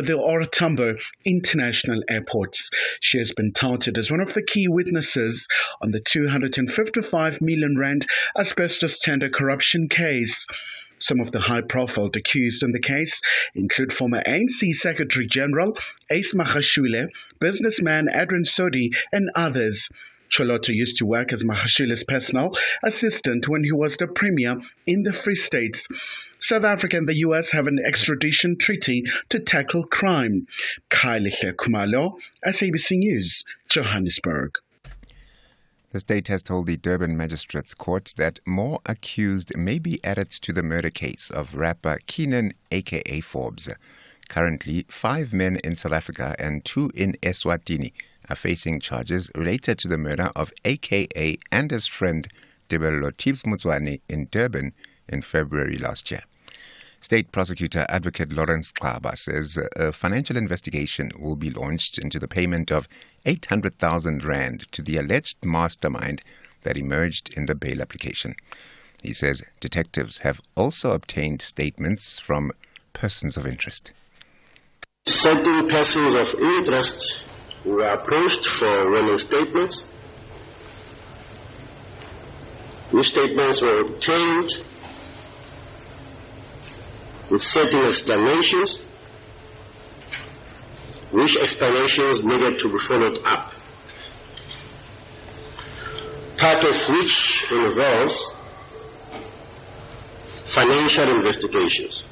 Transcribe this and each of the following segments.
the OR Tambo International Airport. She has been touted as one of the key witnesses on the 255 million rand asbestos tender corruption case. Some of the high-profile accused in the case include former ANC Secretary General Ace Magashule, businessman Adrian Sodi, and others. Choloto used to work as Magashule's personal assistant when he was the premier in the Free States. South Africa and the US have an extradition treaty to tackle crime. Khailehle Khumalo, SABC News, Johannesburg. The state has told the Durban Magistrates Court that more accused may be added to the murder case of rapper Keenan aka Forbes. Currently, 5 men in South Africa and 2 in Eswatini are facing charges related to the murder of aka and his friend Debello Tibbs Mutswane in Durban in February last year. State Prosecutor Advocate Lawrence Xaba says a financial investigation will be launched into the payment of 800,000 rand to the alleged mastermind that emerged in the bail application. He says detectives have also obtained statements from persons of interest. Certain persons of interest were approached for running statements. These statements were obtained with certain explanations, which explanations needed to be followed up, part of which involves financial investigations.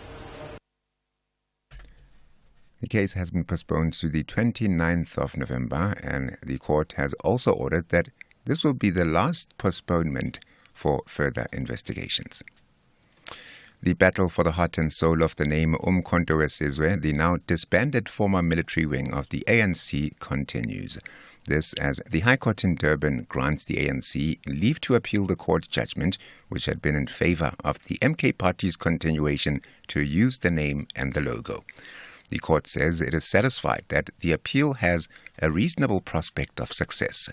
The case has been postponed to the 29th of November, and the court has also ordered that this will be the last postponement for further investigations. The battle for the heart and soul of the name Umkhonto weSizwe, the now disbanded former military wing of the ANC, continues. This as the High Court in Durban grants the ANC leave to appeal the court judgment, which had been in favour of the MK Party's continuation to use the name and the logo. The court says it is satisfied that the appeal has a reasonable prospect of success.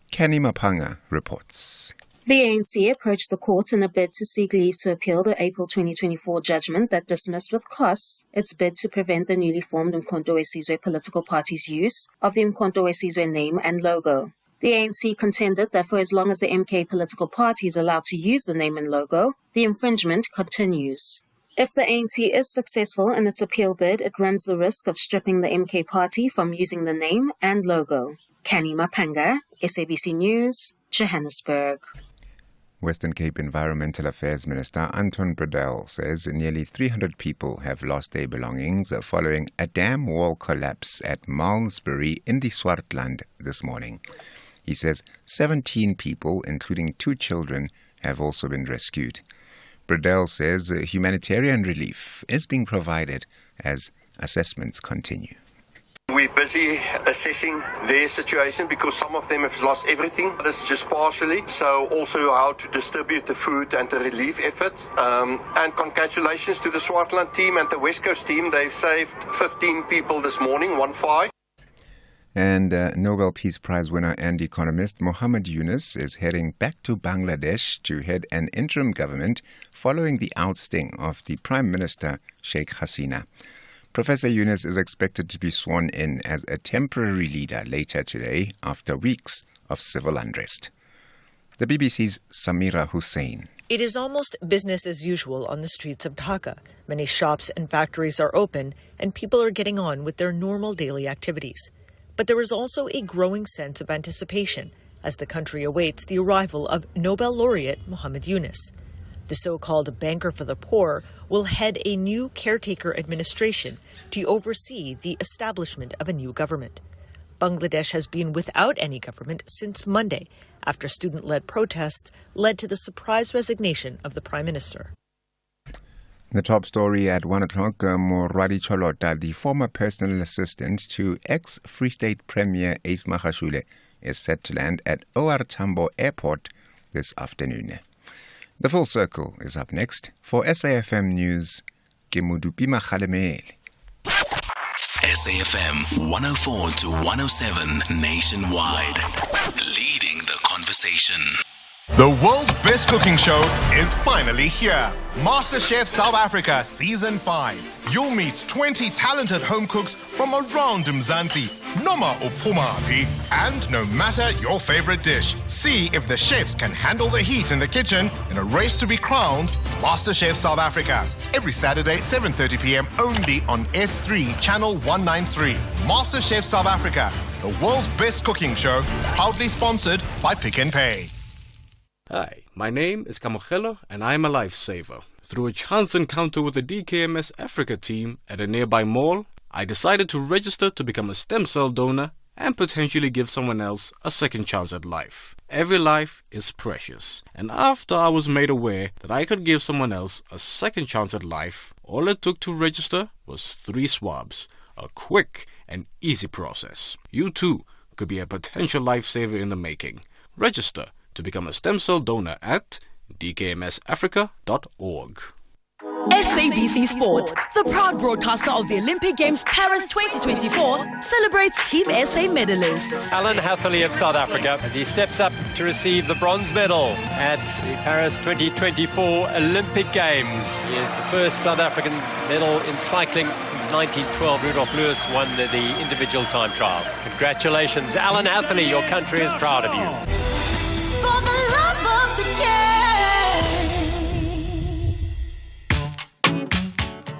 Kenny Mapanga reports. The ANC approached the court in a bid to seek leave to appeal the April 2024 judgment that dismissed with costs its bid to prevent the newly formed Umkhonto weSizwe political party's use of the Umkhonto weSizwe name and logo. The ANC contended that for as long as the MK political party is allowed to use the name and logo, the infringement continues. If the ANC is successful in its appeal bid, it runs the risk of stripping the MK party from using the name and logo. Kenny Mapanga, SABC News, Johannesburg. Western Cape Environmental Affairs Minister Anton Bredell says nearly 300 people have lost their belongings following a dam wall collapse at Malmesbury in the Swartland this morning. He says 17 people, including 2 children, have also been rescued. Bredell says humanitarian relief is being provided as assessments continue. We're busy assessing their situation because some of them have lost everything, but it's just partially. So also how to distribute the food and the relief effort. And congratulations to the Swartland team and the West Coast team. They've saved 15 people this morning, 15. And Nobel Peace Prize winner and economist Muhammad Yunus is heading back to Bangladesh to head an interim government following the ousting of the Prime Minister Sheikh Hasina. Professor Yunus is expected to be sworn in as a temporary leader later today after weeks of civil unrest. The BBC's Samira Hussain. It is almost business as usual on the streets of Dhaka. Many shops and factories are open and people are getting on with their normal daily activities. But there is also a growing sense of anticipation as the country awaits the arrival of Nobel laureate Muhammad Yunus. The so-called banker for the poor will head a new caretaker administration to oversee the establishment of a new government. Bangladesh has been without any government since Monday, after student-led protests led to the surprise resignation of the prime minister. The top story at 1 o'clock, Moradi Cholota, the former personal assistant to ex-Free State Premier Ace Magashule, is set to land at OR Tambo Airport this afternoon. The Full Circle is up next. For SAFM News, Kemudupi Makhalemele. SAFM 104 to 107 nationwide. Leading the conversation. The world's best cooking show is finally here. MasterChef South Africa Season 5. You'll meet 20 talented home cooks from around Mzansi, noma uphumapi, and no matter your favorite dish. See if the chefs can handle the heat in the kitchen in a race to be crowned MasterChef South Africa. Every Saturday, 7:30 p.m. only on S3, Channel 193. MasterChef South Africa, the world's best cooking show, proudly sponsored by Pick n Pay. Hi, my name is Kamogelo and I'm a lifesaver. Through a chance encounter with the DKMS Africa team at a nearby mall, I decided to register to become a stem cell donor and potentially give someone else a second chance at life. Every life is precious, and after I was made aware that I could give someone else a second chance at life, all it took to register was 3 swabs, a quick and easy process. You too could be a potential lifesaver in the making. Register to become a stem cell donor at dkmsafrica.org. SABC Sport, the proud broadcaster of the Olympic Games Paris 2024, celebrates Team SA medalists. Alan Hatherley of South Africa, as he steps up to receive the bronze medal at the Paris 2024 Olympic Games. He is the first South African medal in cycling since 1912. Rudolf Lewis won the individual time trial. Congratulations, Alan Hatherley, your country is proud of you. For the love of the game.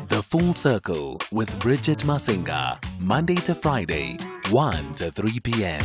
The Full Circle with Bridget Masinga, Monday to Friday, 1 to 3 p.m.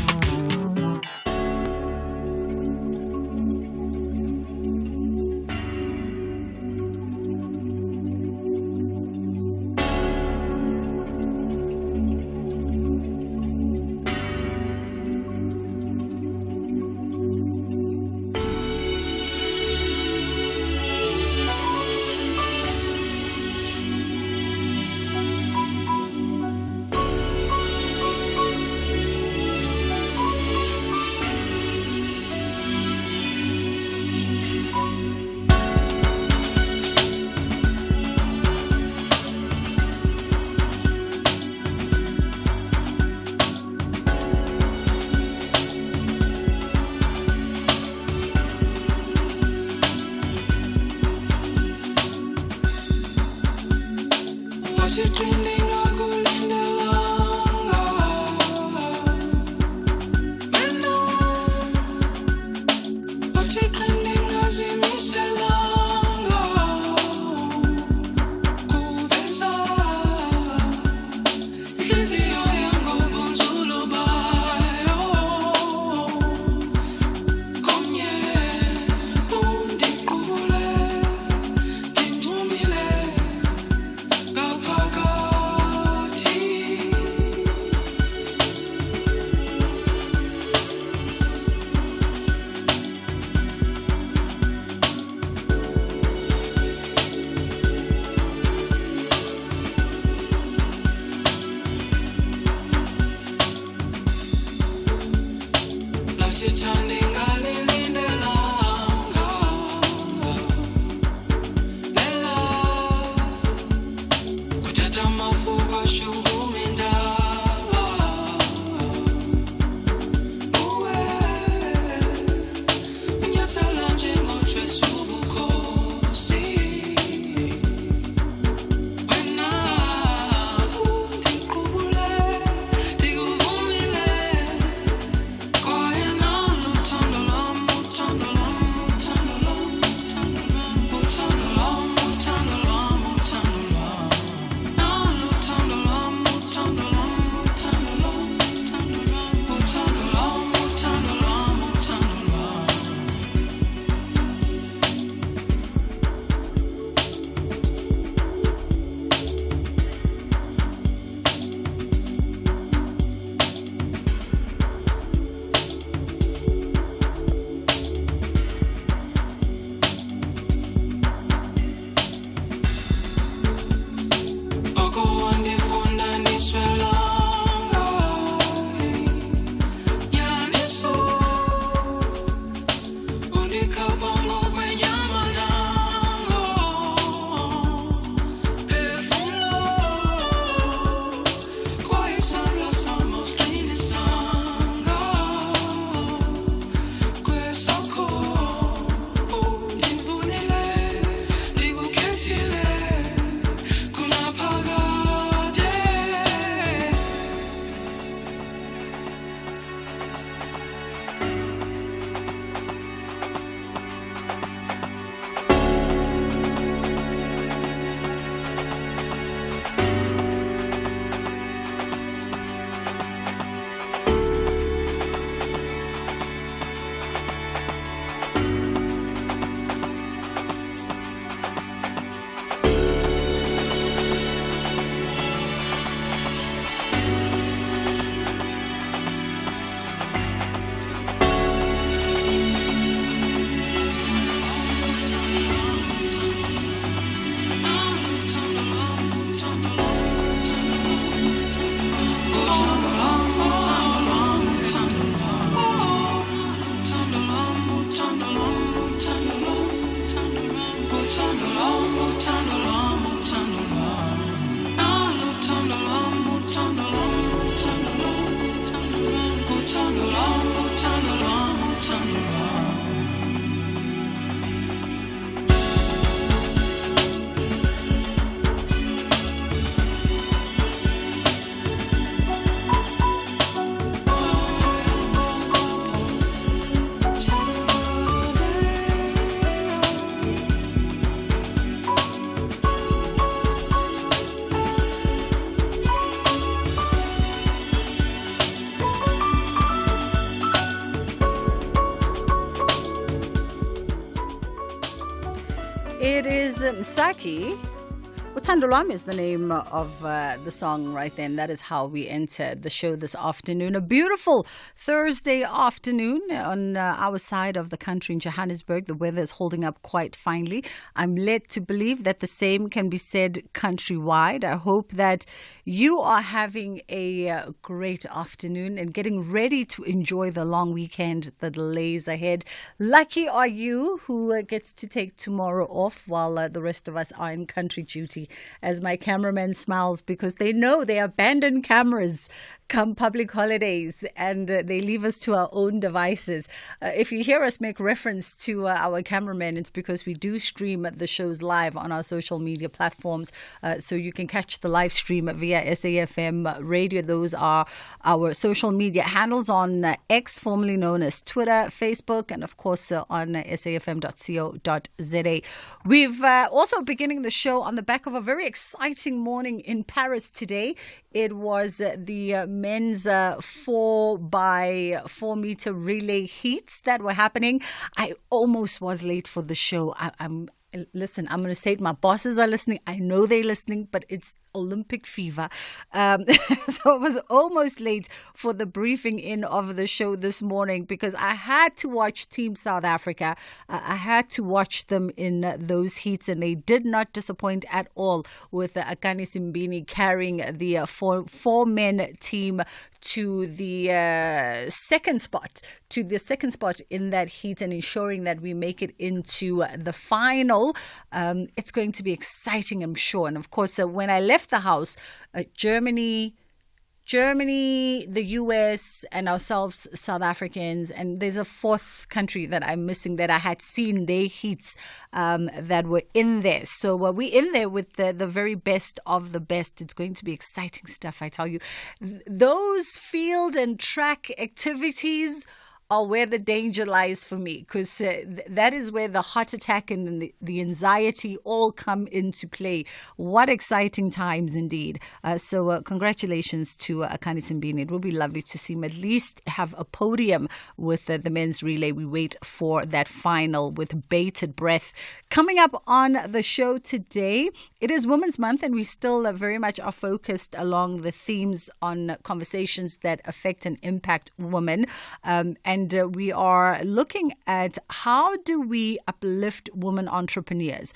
Msaki. Uthando Lwami is the name of the song right then. That is how we entered the show this afternoon. A beautiful Thursday afternoon on our side of the country in Johannesburg. The weather is holding up quite finely. I'm led to believe that the same can be said countrywide. I hope that you are having a great afternoon and getting ready to enjoy the long weekend that lays ahead. Lucky are you who gets to take tomorrow off while the rest of us are in country duty. As my cameraman smiles because they know they abandon cameras come public holidays and they leave us to our own devices. If you hear us make reference to our cameraman, it's because we do stream the shows live on our social media platforms. So you can catch the live stream via SAFM Radio. Those are our social media handles on X, formerly known as Twitter, Facebook, and of course on safm.co.za. We've also beginning the show on the back of a very exciting morning in Paris today. It was the men's 4x4 meter relay heats that were happening. I almost was late for the show. Listen, I'm going to say it. My bosses are listening. I know they're listening, but it's Olympic fever. So I was almost late for the briefing in of the show this morning because I had to watch Team South Africa. I had to watch them in those heats, and they did not disappoint at all with Akani Simbini carrying the four-men team to the second spot in that heat and ensuring that we make it into the final. It's going to be exciting, I'm sure. And of course, when I left the house, Germany, the US, and ourselves, South Africans, and there's a fourth country that I'm missing that I had seen their heats that were in there. So we're in there with the very best of the best. It's going to be exciting stuff, I tell you. Those field and track activities are where the danger lies for me, because that is where the heart attack and the anxiety all come into play. What exciting times indeed. So congratulations to Akani Simbini. It will be lovely to see him at least have a podium with the men's relay. We wait for that final with bated breath. Coming up on the show today, it is Women's Month, and we still very much are focused along the themes on conversations that affect and impact women. And we are looking at how do we uplift women entrepreneurs.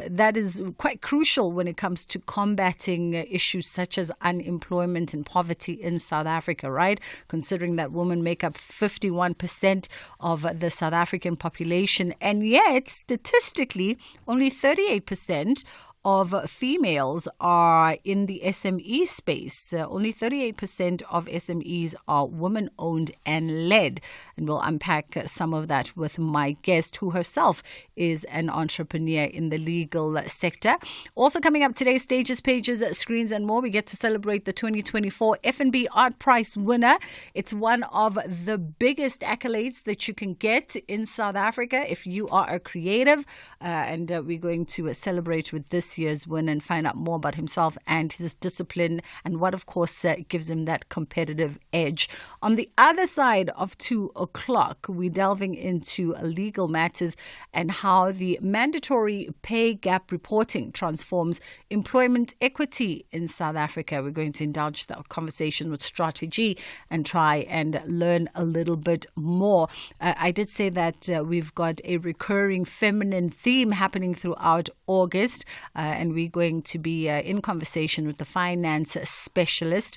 That is quite crucial when it comes to combating issues such as unemployment and poverty in South Africa, right? Considering that women make up 51% of the South African population, and yet statistically only 38% of females are in the SME space. Only 38% of SMEs are women-owned and led. And we'll unpack some of that with my guest, who herself is an entrepreneur in the legal sector. Also coming up today, stages, pages, screens, and more. We get to celebrate the 2024 F&B Art Prize winner. It's one of the biggest accolades that you can get in South Africa if you are a creative. And we're going to celebrate with this year's win and find out more about himself and his discipline and what, of course, gives him that competitive edge. On the other side of 2 o'clock, we're delving into legal matters and how the mandatory pay gap reporting transforms employment equity in South Africa. We're going to indulge that conversation with Strategy and try and learn a little bit more. I did say that we've got a recurring feminine theme happening throughout August, and we're going to be in conversation with the finance specialist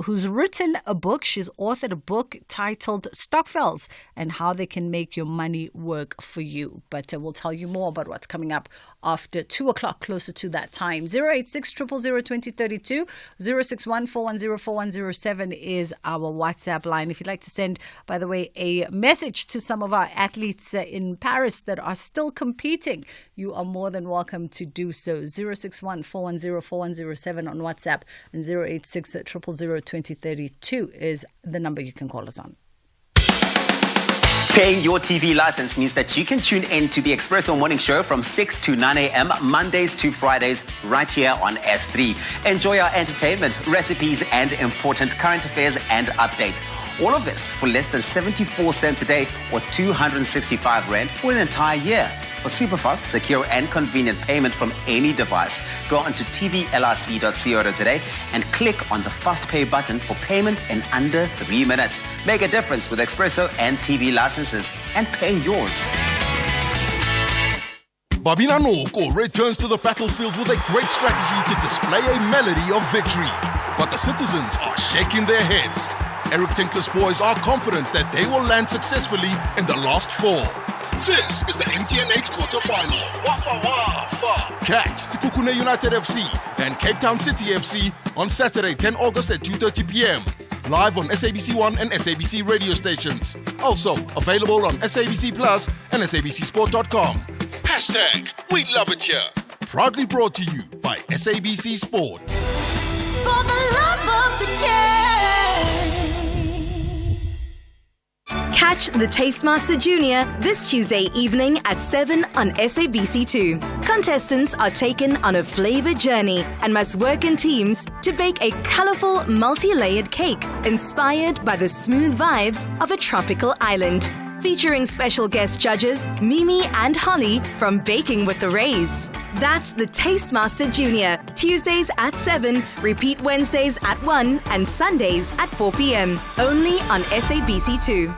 who's written a book. She's authored a book titled Stokvels and how they can make your money work for you. But we'll tell you more about what's coming up after 2 o'clock, closer to that time. 086 000 2032, 061 410 4107 is our WhatsApp line. If you'd like to send, by the way, a message to some of our athletes in Paris that are still competing, you are more than welcome to do so. 061 410 4107 on WhatsApp, and 086 000 2032 is the number you can call us on. Paying your TV license means that you can tune in to the Expresso Morning Show from 6 to 9 a.m. Mondays to Fridays right here on S3. Enjoy our entertainment, recipes, and important current affairs and updates. All of this for less than 74 cents a day or 265 Rand for an entire year. For super fast, secure and convenient payment from any device, go onto tvlrc.co.za and click on the Fast Pay button for payment in under 3 minutes. Make a difference with Expresso and TV licenses and pay yours. Babina Noko returns to the battlefield with a great strategy to display a melody of victory. But the citizens are shaking their heads. Eric Tinkler's boys are confident that they will land successfully in the last 4. This is the MTN 8 quarter-final. Wafa Wafa. Catch Sikukune United FC and Cape Town City FC on Saturday, 10 August at 2:30 p.m. Live on SABC1 and SABC radio stations. Also available on SABC Plus and SABCSport.com. Hashtag We Love It Here. Proudly brought to you by SABC Sport. For the love of the game. Catch the Tastemaster Junior this Tuesday evening at 7 on SABC2. Contestants are taken on a flavor journey and must work in teams to bake a colorful, multi-layered cake inspired by the smooth vibes of a tropical island. Featuring special guest judges Mimi and Holly from Baking with the Rays. That's the Tastemaster Junior, Tuesdays at 7, repeat Wednesdays at 1 and Sundays at 4 p.m. Only on SABC2.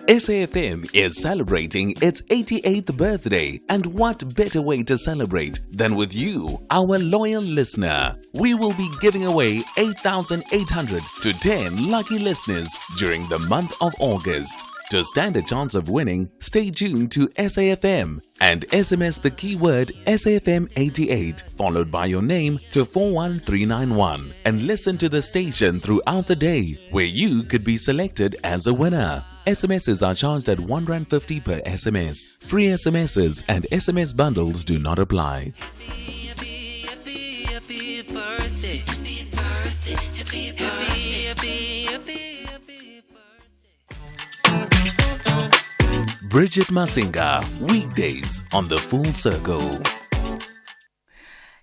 SAFM is celebrating its 88th birthday, and what better way to celebrate than with you, our loyal listener. We will be giving away 8,800 to 10 lucky listeners during the month of August. To stand a chance of winning, stay tuned to SAFM and SMS the keyword SAFM88 followed by your name to 41391 and listen to the station throughout the day where you could be selected as a winner. SMSs are charged at R1.50 per SMS. Free SMSs and SMS bundles do not apply. Bridget Masinga, weekdays on The Full Circle.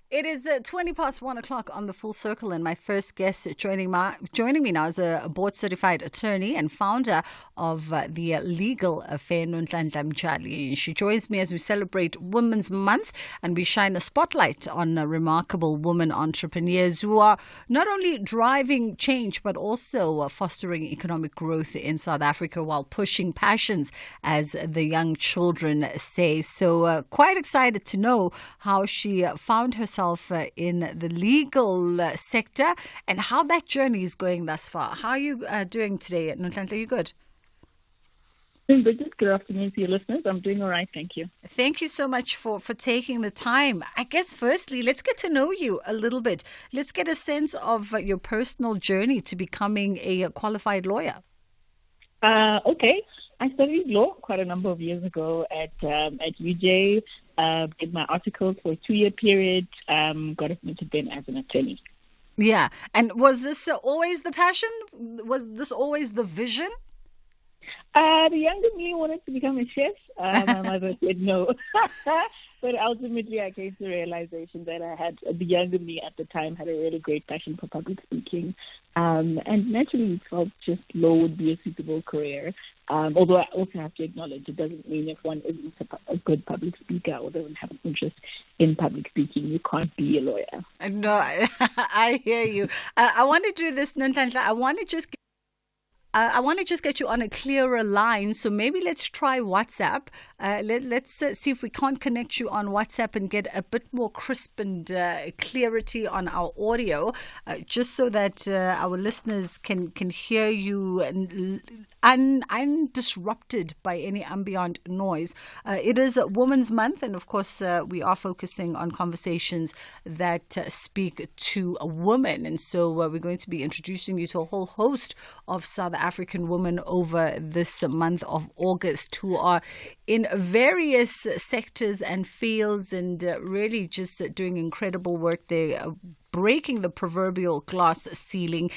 It is 20 past 1 o'clock on The Full Circle, and my first guest joining me now is a board-certified attorney and founder of the legal affair, Nonhlanhla Mtshali. She joins me as we celebrate Women's Month and we shine a spotlight on remarkable women entrepreneurs who are not only driving change but also fostering economic growth in South Africa while pushing passions, as the young children say. So quite excited to know how she found herself in the legal sector and how that journey is going thus far. How are you doing today at Nonhlanhla? Are you good? Bridget, good afternoon to your listeners. I'm doing all right, thank you. Thank you so much for taking the time. I guess firstly, let's get to know you a little bit. Let's get a sense of your personal journey to becoming a qualified lawyer. Okay. I studied law quite a number of years ago at UJ. Did my articles for a 2-year period, got admitted then as an attorney. Yeah. And was this always the passion? Was this always the vision? The younger me wanted to become a chef. My mother said no. But ultimately I came to the realization that the younger me at the time had a really great passion for public speaking. And naturally felt just law would be a suitable career. Although I also have to acknowledge it doesn't mean if one isn't a good public speaker or doesn't have an interest in public speaking, you can't be a lawyer. No, I hear you. I want to do this, Nonhlanhla. I want to just get you on a clearer line. So maybe let's try WhatsApp. Let's see if we can't connect you on WhatsApp and get a bit more crisp and clarity on our audio, just so that our listeners can hear you undisrupted by any ambient noise. It is Women's Month, and of course we are focusing on conversations that speak to a woman. And so we're going to be introducing you to a whole host of South African women over this month of August who are in various sectors and fields and really just doing incredible work. They're breaking the proverbial glass ceiling.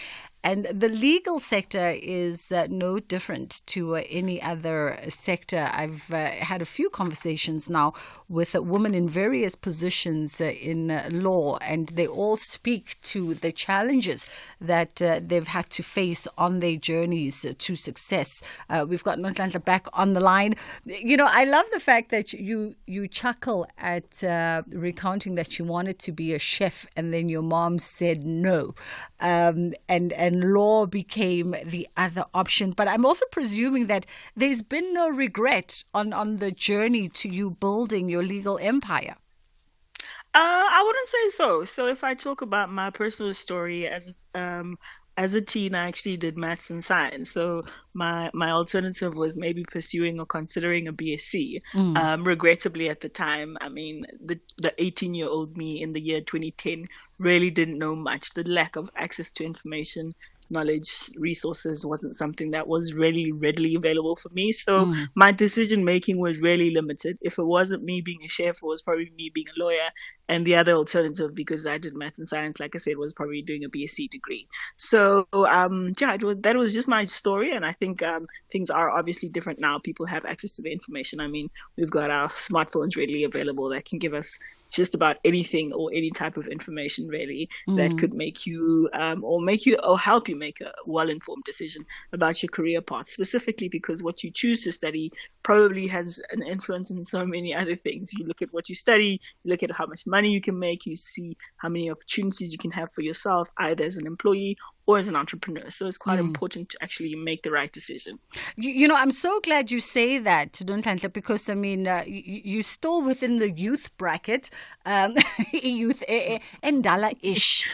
And the legal sector is no different to any other sector. I've had a few conversations now with women in various positions in law, and they all speak to the challenges that they've had to face on their journeys to success. We've got Nonhlanhla back on the line. You know, I love the fact that you chuckle at recounting that you wanted to be a chef and then your mom said no. And law became the other option. But I'm also presuming that there's been no regret on the journey to you building your legal empire. I wouldn't say so. So if I talk about my personal story as a teen, I actually did maths and science. So my alternative was maybe pursuing or considering a BSc. Regrettably at the time, I mean, the 18-year-old me in the year 2010 really didn't know much. The lack of access to information, knowledge, resources wasn't something that was really readily available for me. So my decision making was really limited. If it wasn't me being a chef, it was probably me being a lawyer. And the other alternative, because I did maths and science, like I said, was probably doing a BSc degree. So that was just my story. And I think things are obviously different now. People have access to the information. I mean, we've got our smartphones readily available that can give us just about anything or any type of information really that could make you or help you make a well-informed decision about your career path, specifically because what you choose to study probably has an influence in so many other things. You look at what you study, you look at how much money you can make, you see how many opportunities you can have for yourself, either as an employee or as an entrepreneur. So it's quite important to actually make the right decision. You know, I'm so glad you say that, Nonhlanhla, because I mean, you're still within the youth bracket, youth endala-ish,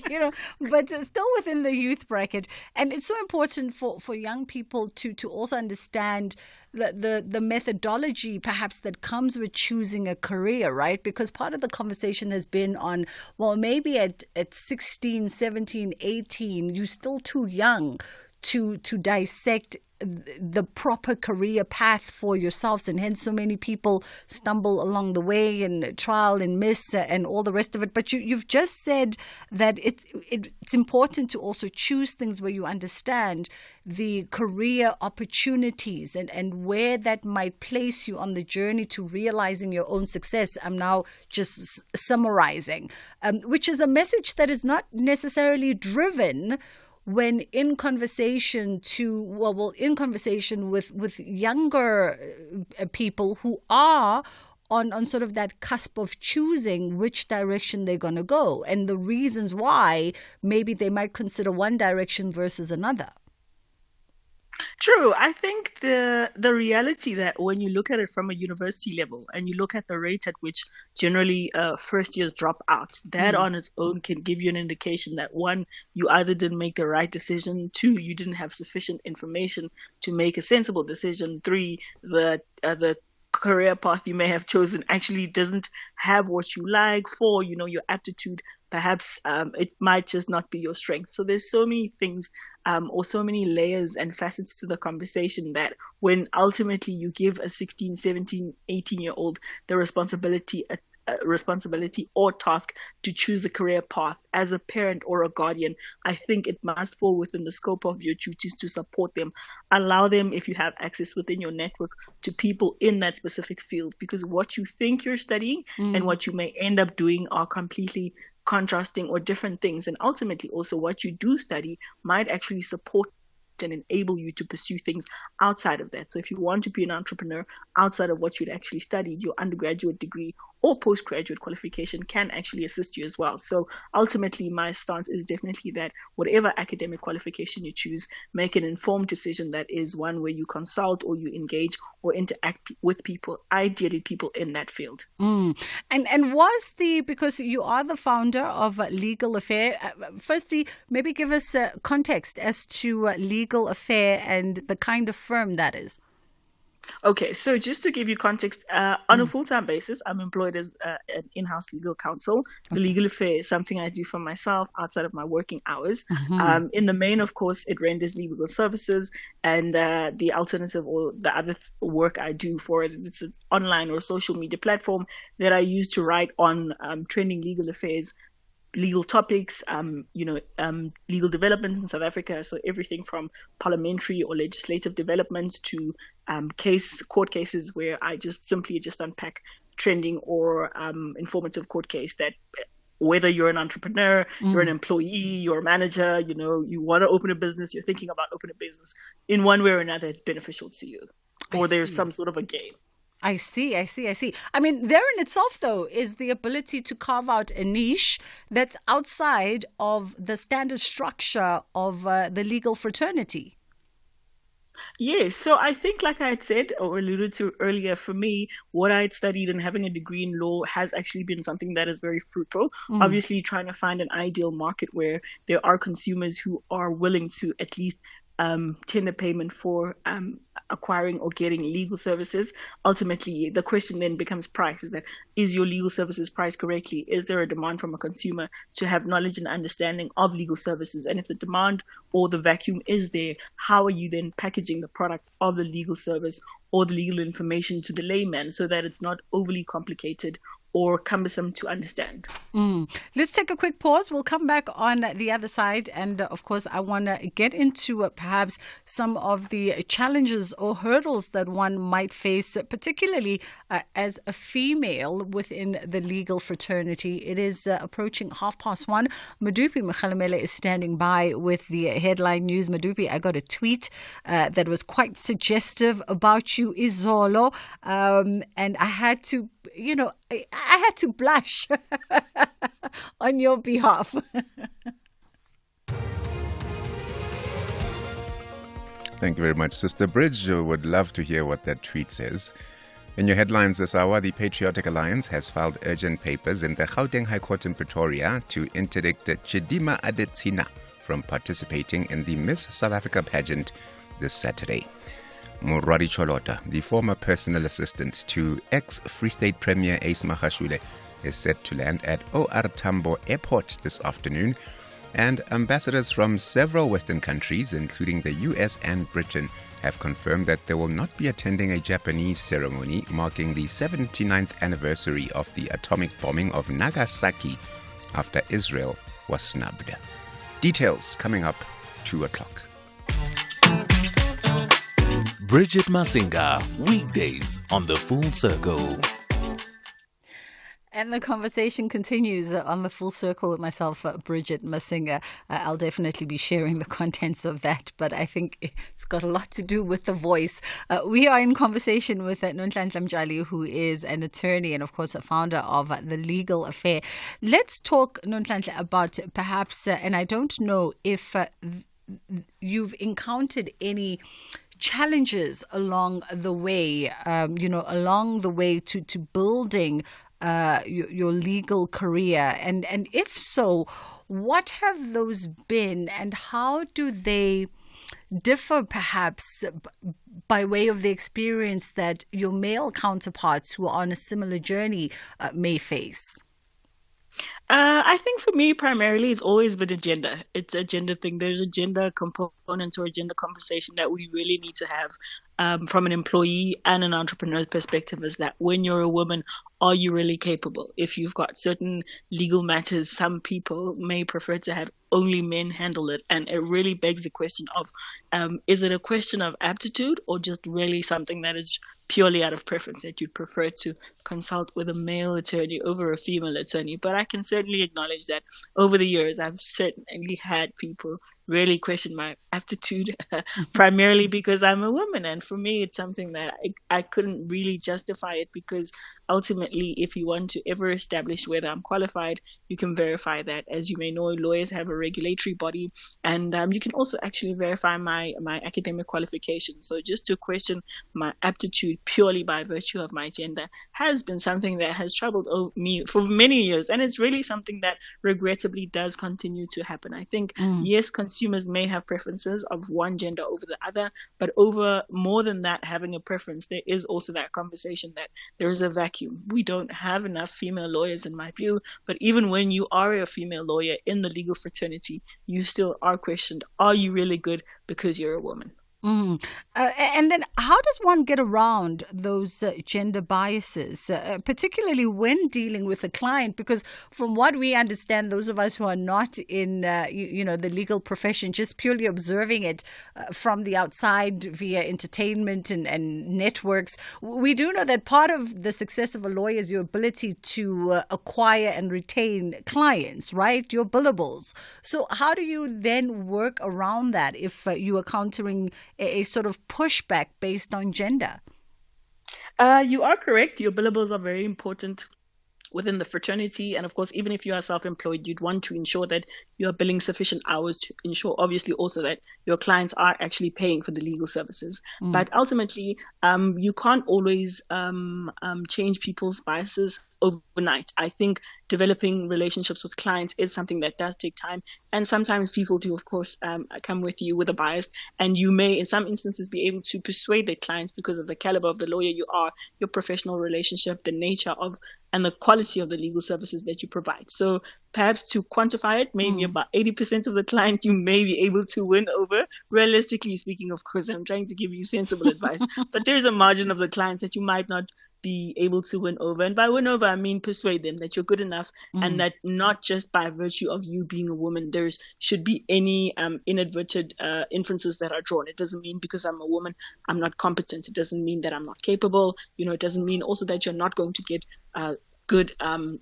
you know, but still within the youth bracket. And it's so important for young people to also understand the methodology perhaps that comes with choosing a career, right? Because part of the conversation has been on, well, maybe at 16, 17, 18, you're still too young to dissect the proper career path for yourselves, and hence so many people stumble along the way and trial and miss and all the rest of it. But you've just said that it's important to also choose things where you understand the career opportunities and where that might place you on the journey to realizing your own success. I'm now just summarizing, which is a message that is not necessarily driven when in conversation with younger people who are on sort of that cusp of choosing which direction they're going to go and the reasons why maybe they might consider one direction versus another. True. I think the reality that when you look at it from a university level and you look at the rate at which generally first years drop out, that on its own can give you an indication that, one, you either didn't make the right decision, two, you didn't have sufficient information to make a sensible decision, three, the career path you may have chosen actually doesn't have what you like, for your aptitude, perhaps it might just not be your strength. So there's so many things or so many layers and facets to the conversation that when ultimately you give a 16, 17, 18-year-old the responsibility or task to choose a career path as a parent or a guardian, I think it must fall within the scope of your duties to support them. Allow them, if you have access within your network, to people in that specific field, because what you think you're studying and what you may end up doing are completely contrasting or different things. And ultimately also what you do study might actually support and enable you to pursue things outside of that. So if you want to be an entrepreneur outside of what you'd actually studied, your undergraduate degree or postgraduate qualification can actually assist you as well. So ultimately, my stance is definitely that whatever academic qualification you choose, make an informed decision that is one where you consult or you engage or interact with people, ideally people in that field. And because you are the founder of Legal Affair, firstly, maybe give us context as to Legal Affair and the kind of firm that is. Okay, so just to give you context, on a full-time basis, I'm employed as an in-house legal counsel. The Legal Affair is something I do for myself outside of my working hours. In the main, of course, it renders legal services, and the alternative or the other work I do for it, it's an online or social media platform that I use to write on trending legal affairs legal topics, legal developments in South Africa. So everything from parliamentary or legislative developments to court cases where I just unpack trending or informative court case that whether you're an entrepreneur, you're an employee, you're a manager, you want to open a business, you're thinking about opening a business, in one way or another, it's beneficial to you. Or there's some sort of a gain. I see. I mean, there in itself, though, is the ability to carve out a niche that's outside of the standard structure of the legal fraternity. Yes, so I think, like I had said or alluded to earlier, for me, what I had studied and having a degree in law has actually been something that is very fruitful. Obviously, trying to find an ideal market where there are consumers who are willing to at least tender payment for acquiring or getting legal services. Ultimately, the question then becomes price. Is your legal services priced correctly? Is there a demand from a consumer to have knowledge and understanding of legal services? And if the demand or the vacuum is there, how are you then packaging the product of the legal service or the legal information to the layman so that it's not overly complicated or cumbersome to understand? Let's take a quick pause. We'll come back on the other side. And of course, I want to get into perhaps some of the challenges or hurdles that one might face, particularly as a female within the legal fraternity. It is approaching 1:30. Madupi Mkhalamela is standing by with the headline news. Madupi, I got a tweet that was quite suggestive about you, Izolo, and I had to, I had to blush on your behalf. Thank you very much, Sister Bridge. Would love to hear what that tweet says. In your headlines this hour, the Patriotic Alliance has filed urgent papers in the Gauteng High Court in Pretoria to interdict Chidima Adetsina from participating in the Miss South Africa pageant this Saturday. Murwari Cholota, the former personal assistant to ex-Free State Premier Ace Magashule, is set to land at OR Tambo Airport this afternoon, and ambassadors from several Western countries, including the US and Britain, have confirmed that they will not be attending a Japanese ceremony marking the 79th anniversary of the atomic bombing of Nagasaki after Israel was snubbed. Details coming up 2 o'clock. Bridget Masinga, weekdays on The Full Circle. And the conversation continues on The Full Circle with myself, Bridget Masinga. I'll definitely be sharing the contents of that, but I think it's got a lot to do with the voice. We are in conversation with Nonhlanhla Mjali, who is an attorney and, of course, a founder of The Legal Affair. Let's talk, Nonhlanhla, about perhaps, and I don't know if you've encountered any challenges along the way, to building your legal career, and if so, what have those been, and how do they differ perhaps by way of the experience that your male counterparts who are on a similar journey may face? I think for me, primarily, it's always been a gender. It's a gender thing. There's a gender component or a gender conversation that we really need to have from an employee and an entrepreneur's perspective, is that when you're a woman, are you really capable? If you've got certain legal matters, some people may prefer to have only men handle it. And it really begs the question of, is it a question of aptitude or just really something that is purely out of preference, that you'd prefer to consult with a male attorney over a female attorney? But I can certainly acknowledge that over the years, I've certainly had people really question my aptitude, primarily because I'm a woman. And for me, it's something that I couldn't really justify it, because ultimately, if you want to ever establish whether I'm qualified, you can verify that. As you may know, lawyers have a regulatory body, and you can also actually verify my academic qualifications. So just to question my aptitude purely by virtue of my gender has been something that has troubled me for many years. And it's really something that regrettably does continue to happen. I think, yes, consumers may have preferences of one gender over the other, but over more than that, having a preference, there is also that conversation that there is a vacuum. We don't have enough female lawyers, in my view, but even when you are a female lawyer in the legal fraternity, you still are questioned. Are you really good because you're a woman? And then how does one get around those gender biases, particularly when dealing with a client? Because from what we understand, those of us who are not in, the legal profession, just purely observing it from the outside via entertainment and networks, we do know that part of the success of a lawyer is your ability to acquire and retain clients, right? Your billables. So how do you then work around that if you are countering a sort of pushback based on gender? You are correct. Your billables are very important within the fraternity. And of course, even if you are self-employed, you'd want to ensure that you are billing sufficient hours to ensure, obviously, also that your clients are actually paying for the legal services. But ultimately, you can't always change people's biases overnight. I think developing relationships with clients is something that does take time. And sometimes people do, of course, come with you with a bias. And you may, in some instances, be able to persuade their clients because of the caliber of the lawyer you are, your professional relationship, the nature of and the quality of the legal services that you provide. So perhaps to quantify it, maybe about 80% of the client you may be able to win over. Realistically speaking, of course, I'm trying to give you sensible advice, but there's a margin of the clients that you might not be able to win over. And by win over, I mean persuade them that you're good enough and that not just by virtue of you being a woman, there should be any inadvertent inferences that are drawn. It doesn't mean because I'm a woman, I'm not competent. It doesn't mean that I'm not capable. It doesn't mean also that you're not going to get good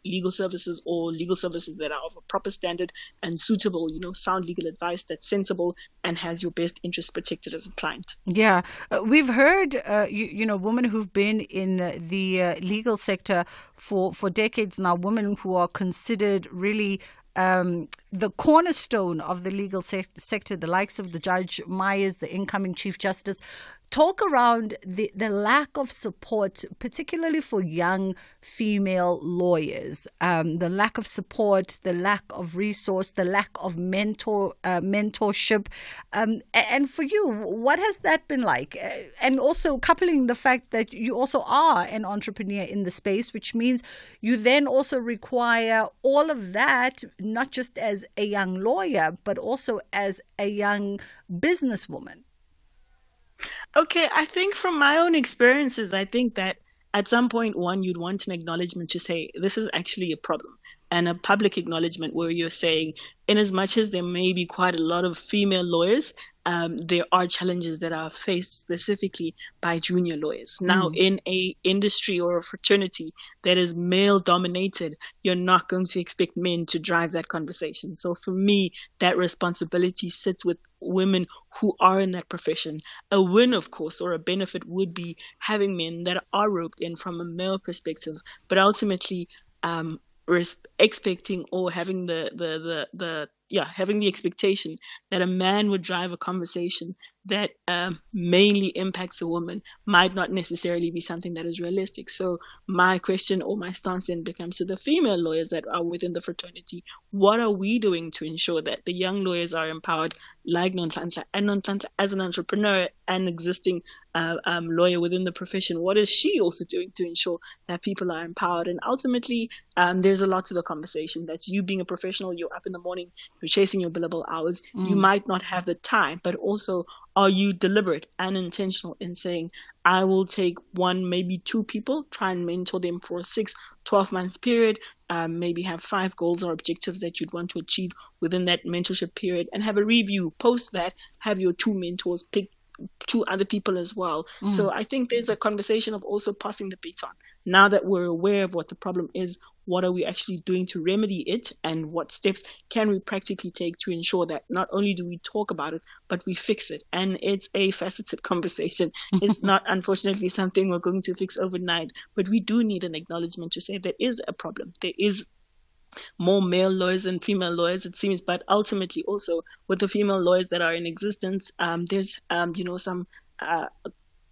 legal services or legal services that are of a proper standard and suitable, sound legal advice that's sensible and has your best interests protected as a client. Yeah. We've heard, women who've been in the legal sector for decades now, women who are considered really the cornerstone of the legal sector, the likes of the Judge Myers, the incoming Chief Justice, talk around the lack of support, particularly for young female lawyers, the lack of support, the lack of resource, the lack of mentorship. And for you, what has that been like? And also coupling the fact that you also are an entrepreneur in the space, which means you then also require all of that, not just as a young lawyer, but also as a young businesswoman. Okay, I think from my own experiences, I think that at some point, you'd want an acknowledgement to say, this is actually a problem. And a public acknowledgement where you're saying, in as much as there may be quite a lot of female lawyers, there are challenges that are faced specifically by junior lawyers. Now, in a industry or a fraternity that is male dominated, you're not going to expect men to drive that conversation. So for me, that responsibility sits with women who are in that profession. A win, of course, or a benefit would be having men that are roped in from a male perspective, but ultimately expecting or having having the expectation that a man would drive a conversation that mainly impacts a woman might not necessarily be something that is realistic. So my question or my stance then becomes to the female lawyers that are within the fraternity, what are we doing to ensure that the young lawyers are empowered like Nonhlanhla, and Nonhlanhla as an entrepreneur and existing lawyer within the profession, what is she also doing to ensure that people are empowered? And ultimately, there's a lot to the conversation. That's you being a professional, you're up in the morning, you're chasing your billable hours. You might not have the time, but also are you deliberate and intentional in saying, I will take one, maybe two people, try and mentor them for a 6-12 month period, maybe have 5 goals or objectives that you'd want to achieve within that mentorship period and have a review. Post that, have your 2 mentors pick 2 other people as well. So I think there's a conversation of also passing the baton. Now that we're aware of what the problem is, what are we actually doing to remedy it, and what steps can we practically take to ensure that not only do we talk about it, but we fix it? And it's a faceted conversation. It's not, unfortunately, something we're going to fix overnight, but we do need an acknowledgement to say there is a problem. There is more male lawyers than female lawyers, it seems, but ultimately also with the female lawyers that are in existence, there's some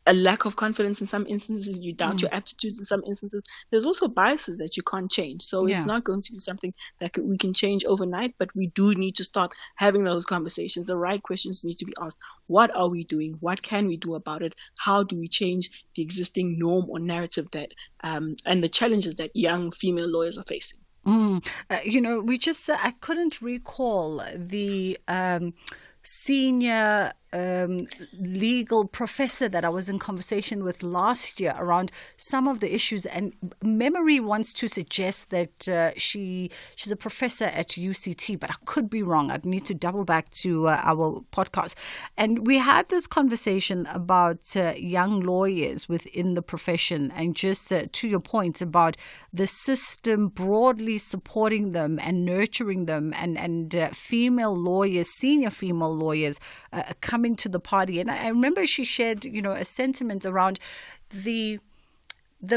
a lack of confidence in some instances. You doubt your aptitudes in some instances. There's also biases that you can't change. So it's not going to be something that we can change overnight, but we do need to start having those conversations. The right questions need to be asked. What are we doing? What can we do about it? How do we change the existing norm or narrative that and the challenges that young female lawyers are facing? I couldn't recall the senior legal professor that I was in conversation with last year around some of the issues, and memory wants to suggest that she's a professor at UCT, but I could be wrong. I'd need to double back to our podcast. And we had this conversation about young lawyers within the profession, and just to your point about the system broadly supporting them and nurturing them, and female lawyers, senior female lawyers coming to the party. And I remember she shared, a sentiment around the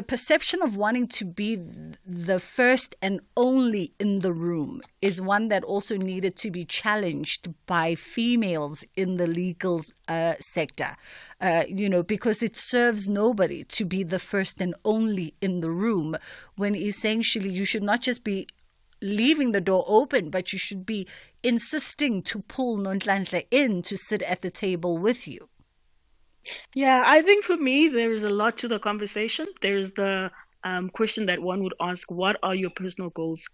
perception of wanting to be the first and only in the room is one that also needed to be challenged by females in the legal sector, because it serves nobody to be the first and only in the room, when essentially you should not just be leaving the door open, but you should be insisting to pull Nonhlanhla in to sit at the table with you. Yeah, I think for me, there's a lot to the conversation. There's the question that one would ask, what are your personal goals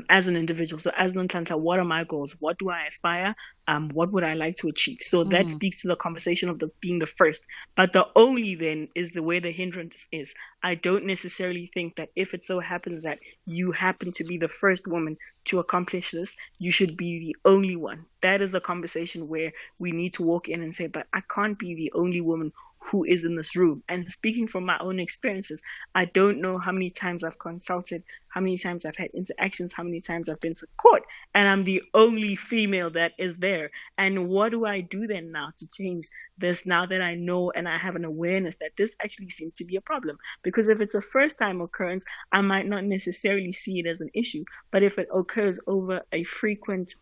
as an individual? So as Nonhlanhla, what are my goals? What do I aspire? What would I like to achieve? So that speaks to the conversation of being the first. But the only then is the way the hindrance is. I don't necessarily think that if it so happens that you happen to be the first woman to accomplish this, you should be the only one. That is a conversation where we need to walk in and say, but I can't be the only woman who is in this room. And speaking from my own experiences, I don't know how many times I've consulted, how many times I've had interactions, how many times I've been to court, and I'm the only female that is there. And what do I do then now to change this, now that I know and I have an awareness that this actually seems to be a problem? Because if it's a first time occurrence, I might not necessarily see it as an issue. But if it occurs over a frequent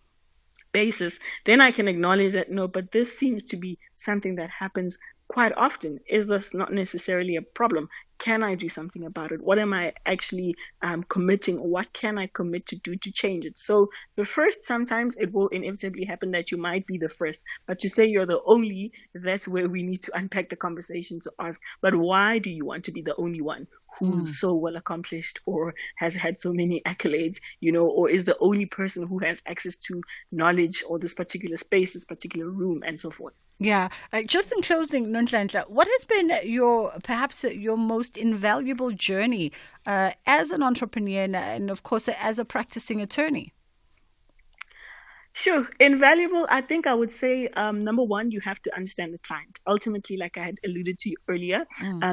basis, then I can acknowledge that, no, but this seems to be something that happens quite often. Is this not necessarily a problem? Can I do something about it? What am I actually committing, or what can I commit to do to change it? So the first, sometimes it will inevitably happen that you might be the first, but to say you're the only, that's where we need to unpack the conversation to ask, but why do you want to be the only one who's so well accomplished or has had so many accolades, or is the only person who has access to knowledge or this particular space, this particular room, and so forth? Yeah. Just in closing, Nonhlanhla, what has been perhaps your most invaluable journey as an entrepreneur and, of course, as a practicing attorney? Sure. Invaluable, I think I would say, number one, you have to understand the client. Ultimately, like I had alluded to earlier,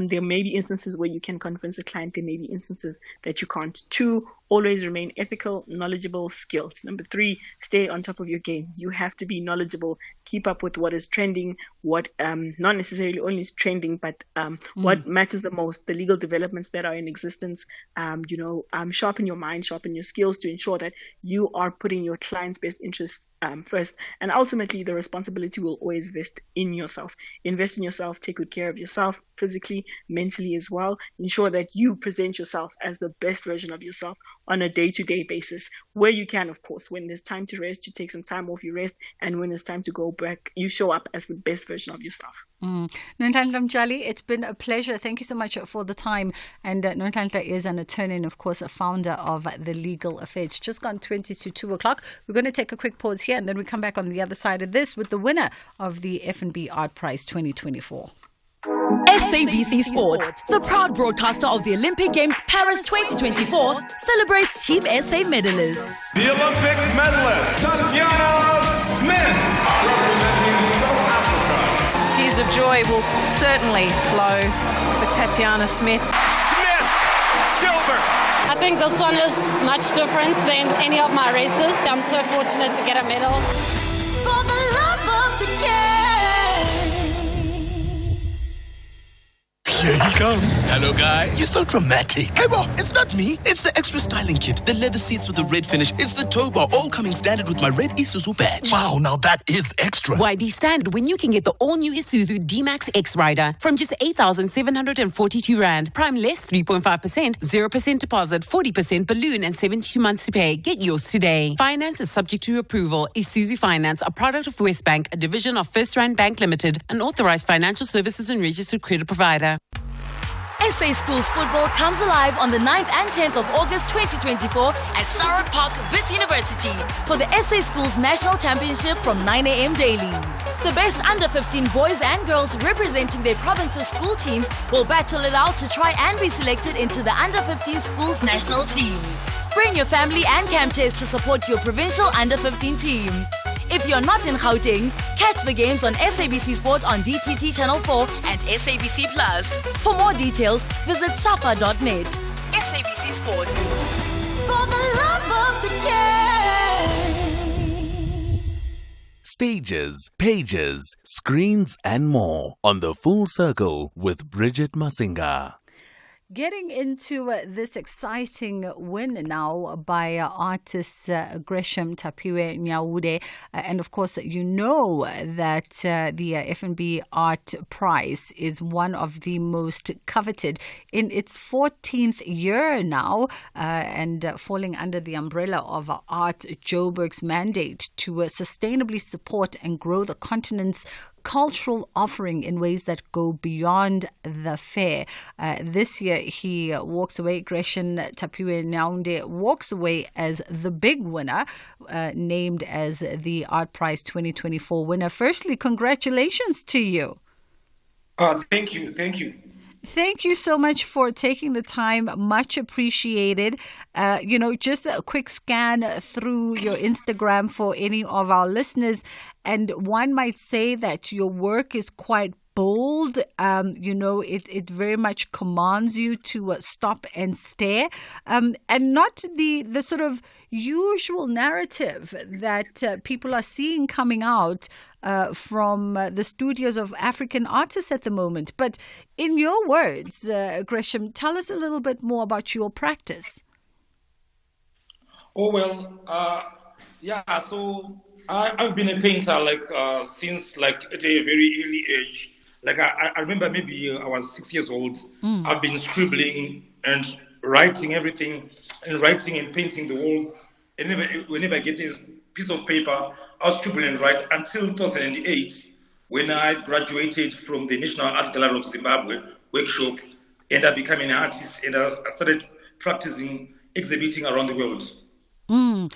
there may be instances where you can convince a client. There may be instances that you can't. Two, always remain ethical, knowledgeable, skilled. Number three, stay on top of your game. You have to be knowledgeable, keep up with what is trending, what not necessarily only is trending, but what matters the most, the legal developments that are in existence. Sharpen your mind, sharpen your skills to ensure that you are putting your client's best interests first. And ultimately, the responsibility will always vest in yourself. Invest in yourself, take good care of yourself, physically, mentally as well. Ensure that you present yourself as the best version of yourself on a day-to-day basis. Where you can, of course, when there's time to rest, you take some time off, you rest, and when it's time to go back, you show up as the best version of yourself. Nonhlanhla Mtshali, it's been a pleasure. Thank you so much for the time. And Nonhlanhla is an attorney and, of course, a founder of The Legal Affair. It's just gone 20 to 2 o'clock. We're going to take a quick pause here, and then we come back on the other side of this with the winner of the F&B Art Prize 2024. SABC Sport, the proud broadcaster of the Olympic Games Paris 2024, celebrates Team SA medalists. The Olympic medalist, Tatiana Smith, representing South Africa. Tears of joy will certainly flow for Tatiana Smith. Smith, silver. I think this one is much different than any of my races. I'm so fortunate to get a medal. For the love of the game. Here he comes. Hello, guys. You're so dramatic. Hey, bro, it's not me. It's the extra styling kit, the leather seats with the red finish. It's the tow bar, all coming standard with my red Isuzu badge. Wow, now that is extra. Why be standard when you can get the all-new Isuzu D-Max X Rider from just 8,742 Rand. Prime less 3.5%, 0% deposit, 40% balloon, and 72 months to pay. Get yours today. Finance is subject to approval. Isuzu Finance, a product of West Bank, a division of First Rand Bank Limited, an authorized financial services and registered credit provider. SA Schools football comes alive on the 9th and 10th of August 2024 at Sarawak Park, Wits University for the SA Schools National Championship from 9 a.m. daily. The best under-15 boys and girls representing their province's school teams will battle it out to try and be selected into the under-15 schools national team. Bring your family and camp chairs to support your provincial under-15 team. If you're not in Gauteng, catch the games on SABC Sport on DTT Channel 4 and SABC Plus. For more details, visit safa.net. SABC Sport. For the love of the game. Stages, pages, screens, and more on The Full Circle with Bridget Masinga. Getting into this exciting win now by artist Gresham Tapiwe Nyaude. And of course, you know that the F&B Art Prize is one of the most coveted in its 14th year now, and falling under the umbrella of Art Joburg's mandate to sustainably support and grow the continent's cultural offering in ways that go beyond the fair. This year, he walks away, Gresham Tapiwe Nyaude walks away as the big winner, named as the Art Prize 2024 winner. Firstly, congratulations to you. Thank you. Thank you so much for taking the time. Much appreciated. Just a quick scan through your Instagram for any of our listeners. And one might say that your work is quite bold. It very much commands you to stop and stare, and not the sort of usual narrative that people are seeing coming out from the studios of African artists at the moment. But in your words, Gresham, tell us a little bit more about your practice. So I've been a painter since at a very early age. I remember maybe I was 6 years old. I've been scribbling and writing everything, and writing and painting the walls. And whenever I get a piece of paper, I'll scribble and write until 2008, when I graduated from the National Art Gallery of Zimbabwe workshop, and I became an artist, and I started practicing, exhibiting around the world. And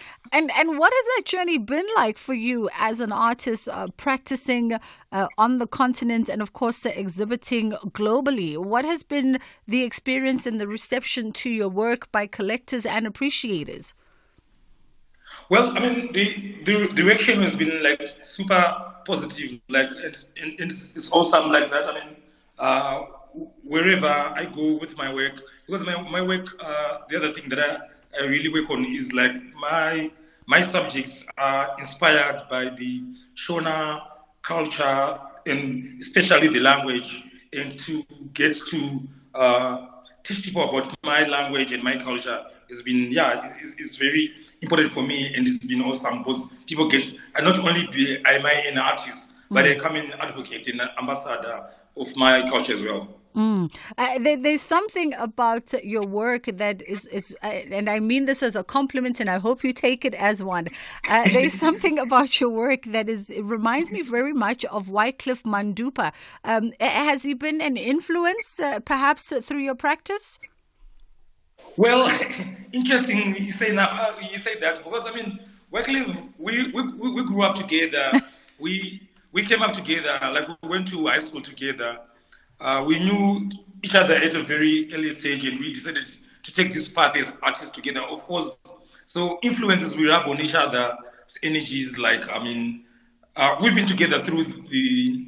what has that journey been like for you as an artist, practicing on the continent and, of course, exhibiting globally? What has been the experience and the reception to your work by collectors and appreciators? Well, the reaction has been super positive. It's awesome like that. Wherever I go with my work, because my work, the other thing that I really work on is my subjects are inspired by the Shona culture, and especially the language, and to get to teach people about my language and my culture has been, it's very important for me, and it's been awesome because people I not only am I an artist, but I come an advocate and ambassador of my culture as well. There's something about your work that is, and I mean this as a compliment, and I hope you take it as one. There's something about your work that it reminds me very much of Wycliffe Mandupa. Has he been an influence, perhaps through your practice? Well, interesting you say that, because Wycliffe, we grew up together. we came up together, we went to high school together. We knew each other at a very early stage, and we decided to take this path as artists together, of course. So influences we rub on each other's energies. We've been together through the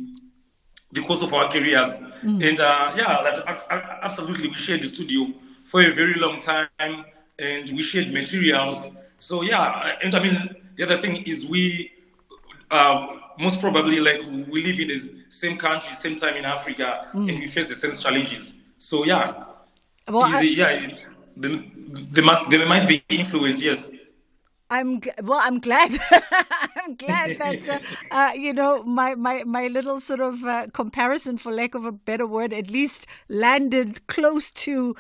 course of our careers. And absolutely, we shared the studio for a very long time, and we shared materials. So and the other thing is we most probably we live in the same country, same time in Africa, and we face the same challenges. So there might be influence, yes. I'm glad. I'm glad that my little sort of comparison, for lack of a better word, at least landed close to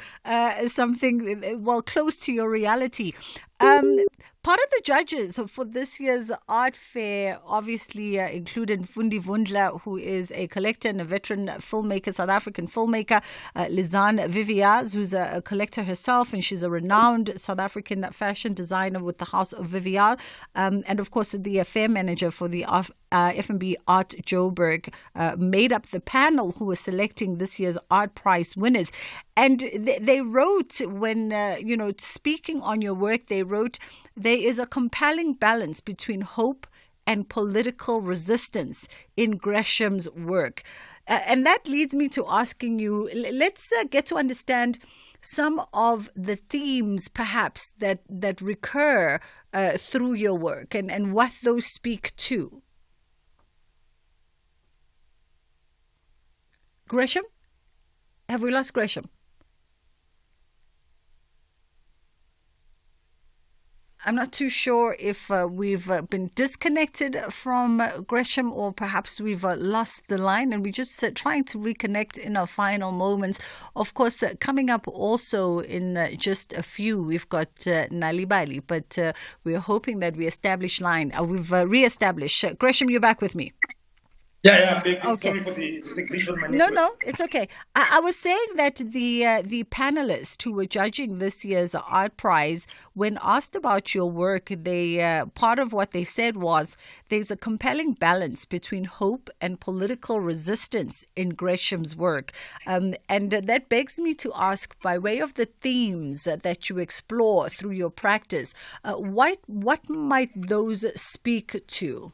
something. Well, close to your reality. Part of the judges for this year's art fair obviously included Fundi Vundla, who is a collector and a veteran filmmaker, South African filmmaker, Lizanne Viviaz, who's a collector herself, and she's a renowned South African fashion designer with the House of Viviaz, and of course the fair manager for the F&B Art Joburg made up the panel who was selecting this year's art prize winners. And they wrote, when, speaking on your work, they wrote, there is a compelling balance between hope and political resistance in Gresham's work. And that leads me to asking you, let's get to understand some of the themes perhaps that recur through your work and what those speak to. Gresham? Have we lost Gresham? I'm not too sure if we've been disconnected from Gresham, or perhaps we've lost the line, and we're just trying to reconnect in our final moments. Of course, coming up also in just a few, we've got Nalibali, but we're hoping that we establish line. We've re-established. Gresham, you're back with me. Yeah, I'm okay. Sorry for the technical manipulation. No, it's okay. I was saying that the panelists who were judging this year's art prize, when asked about your work, they part of what they said was there's a compelling balance between hope and political resistance in Gresham's work, and that begs me to ask, by way of the themes that you explore through your practice, what might those speak to?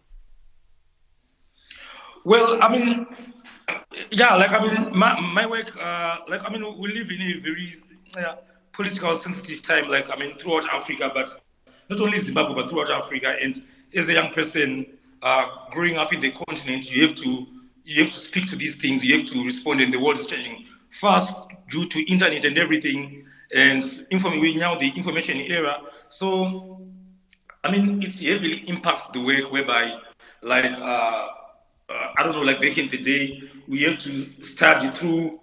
Well, my work, we live in a very political sensitive time, throughout Africa, but not only Zimbabwe, but throughout Africa. And as a young person growing up in the continent, you have to speak to these things, you have to respond, and the world is changing fast due to internet and everything, and now the information era. So, it heavily impacts the work, whereby, back in the day, we had to study through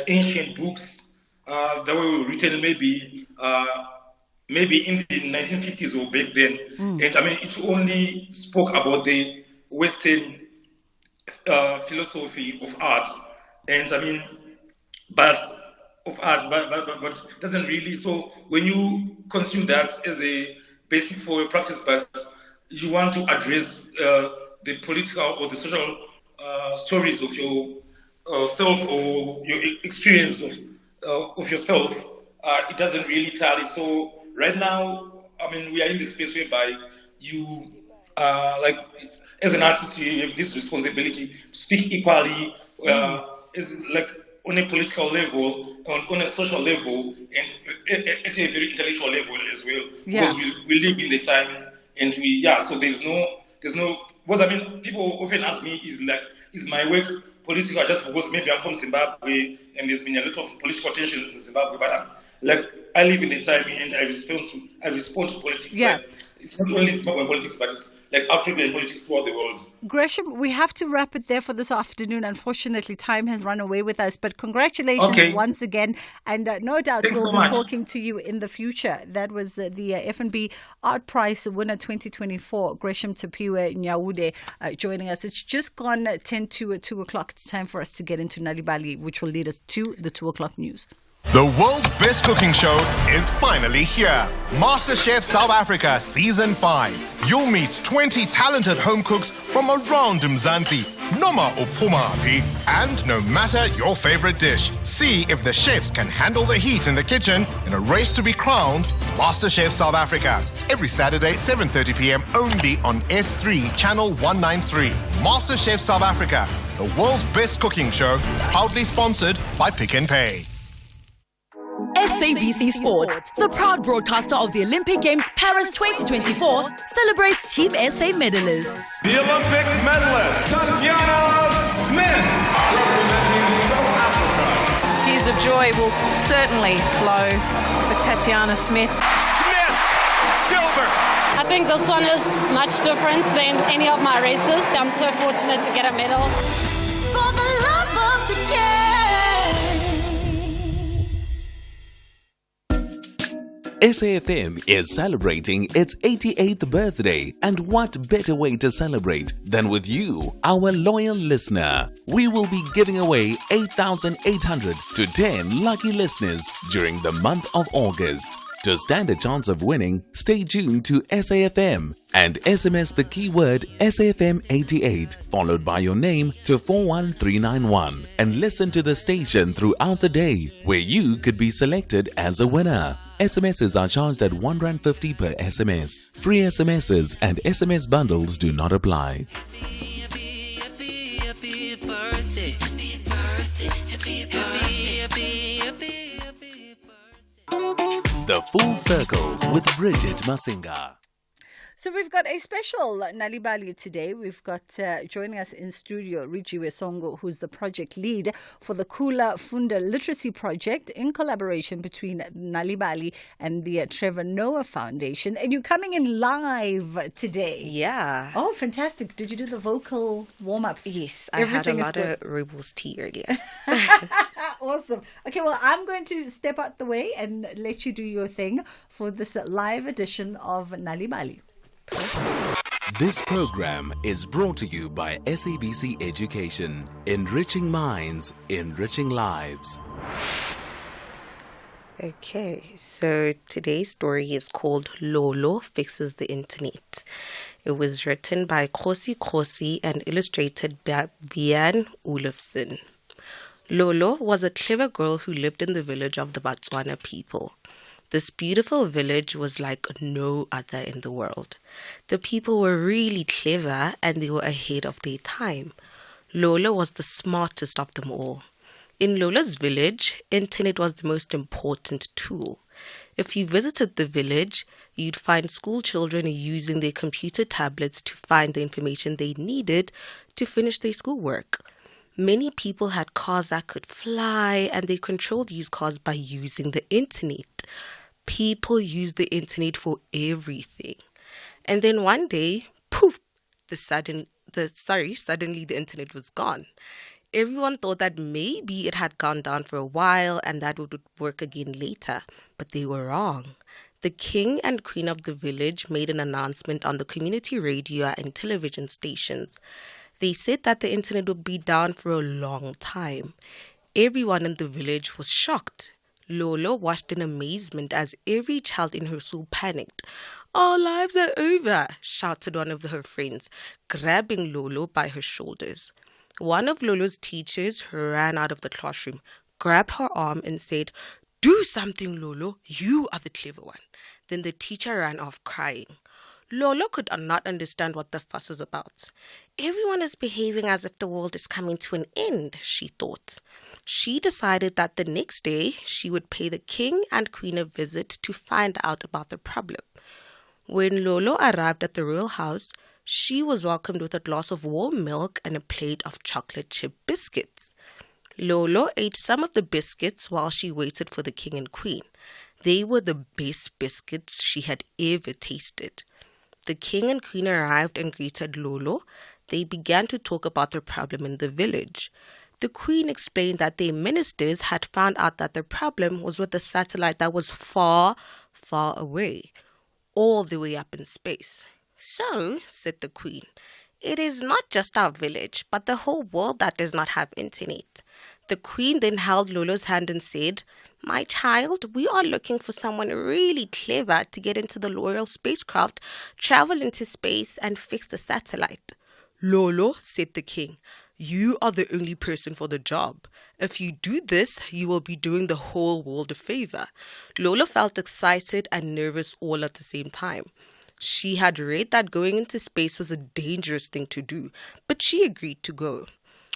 ancient books that were written maybe in the 1950s or back then. And it only spoke about the Western philosophy of art, but doesn't really. So when you consume that as a basic for your practice, but you want to address the political or the social stories of your self, or your experience of yourself, it doesn't really tally. So right now, we are in the space whereby you, as an artist, you have this responsibility to speak equally, on a political level, on a social level, and at a very intellectual level as well. Yeah. Because we live in the time, and so there's no. Because people often ask me, is my work political just because maybe I'm from Zimbabwe and there's been a lot of political tensions in Zimbabwe, but I live in the time and I respond to politics. Yeah. It's not only Zimbabwean politics, but it's African politics throughout the world. Gresham, we have to wrap it there for this afternoon. Unfortunately, time has run away with us, but congratulations once again. And no doubt we'll be talking to you in the future. That was the F&B Art Prize winner 2024, Gresham Tapiwe Nyaude, joining us. It's just gone 10 to 2 o'clock. It's time for us to get into Nalibali, which will lead us to the 2 o'clock news. The world's best cooking show is finally here. MasterChef South Africa Season 5. You'll meet 20 talented home cooks from around Mzansi, noma uphumaphi, and no matter your favorite dish. See if the chefs can handle the heat in the kitchen in a race to be crowned MasterChef South Africa. Every Saturday, 7:30 p.m. only on S3, Channel 193. MasterChef South Africa, the world's best cooking show, proudly sponsored by Pick n Pay. SABC Sport, the proud broadcaster of the Olympic Games Paris 2024, celebrates Team SA medalists. The Olympic medalist, Tatiana Smith, representing South Africa. Tears of joy will certainly flow for Tatiana Smith. Smith, silver. I think this one is much different than any of my races. I'm so fortunate to get a medal. For the love of the game. SAFM is celebrating its 88th birthday, and what better way to celebrate than with you, our loyal listener? We will be giving away 8,800 to 10 lucky listeners during the month of August. To stand a chance of winning, stay tuned to SAFM and SMS the keyword SAFM88 followed by your name to 41391 and listen to the station throughout the day where you could be selected as a winner. SMSs are charged at R1.50 per SMS. Free SMSs and SMS bundles do not apply. The Full Circle with Bridget Masinga. So we've got a special Nalibali today. We've got joining us in studio Bridget Masinga, who's the project lead for the Kula Funda Literacy Project in collaboration between Nalibali and the Trevor Noah Foundation. And you're coming in live today. Yeah. Oh, fantastic. Did you do the vocal warm-ups? Yes, I had a lot of Rebels tea earlier. Awesome. Okay, well, I'm going to step out the way and let you do your thing for this live edition of Nalibali. This program is brought to you by SABC Education, enriching minds, enriching lives. Okay, so today's story is called Lolo Fixes the Internet. It was written by Kosi and illustrated by Vian Olofsson. Lolo was a clever girl who lived in the village of the Botswana people. This beautiful village was like no other in the world. The people were really clever and they were ahead of their time. Lolo was the smartest of them all. In Lola's village, internet was the most important tool. If you visited the village, you'd find school children using their computer tablets to find the information they needed to finish their schoolwork. Many people had cars that could fly and they controlled these cars by using the internet. People used the internet for everything. And then one day, poof, suddenly the internet was gone. Everyone thought that maybe it had gone down for a while and that it would work again later. But they were wrong. The king and queen of the village made an announcement on the community radio and television stations. They said that the internet would be down for a long time. Everyone in the village was shocked. Lolo watched in amazement as every child in her school panicked. "Our lives are over," shouted one of her friends, grabbing Lolo by her shoulders. One of Lolo's teachers ran out of the classroom, grabbed her arm and said, "Do something, Lolo, you are the clever one." Then the teacher ran off crying. Lolo could not understand what the fuss was about. Everyone is behaving as if the world is coming to an end, she thought. She decided that the next day she would pay the king and queen a visit to find out about the problem. When Lolo arrived at the royal house, she was welcomed with a glass of warm milk and a plate of chocolate chip biscuits. Lolo ate some of the biscuits while she waited for the king and queen. They were the best biscuits she had ever tasted. The king and queen arrived and greeted Lolo. They began to talk about the problem in the village. The queen explained that their ministers had found out that the problem was with a satellite that was far, far away, all the way up in space. "So," said the queen, "it is not just our village, but the whole world that does not have internet." The queen then held Lolo's hand and said, "My child, we are looking for someone really clever to get into the royal spacecraft, travel into space, and fix the satellite." "Lolo," said the king, "you are the only person for the job. If you do this, you will be doing the whole world a favor." Lolo felt excited and nervous all at the same time. She had read that going into space was a dangerous thing to do, but she agreed to go.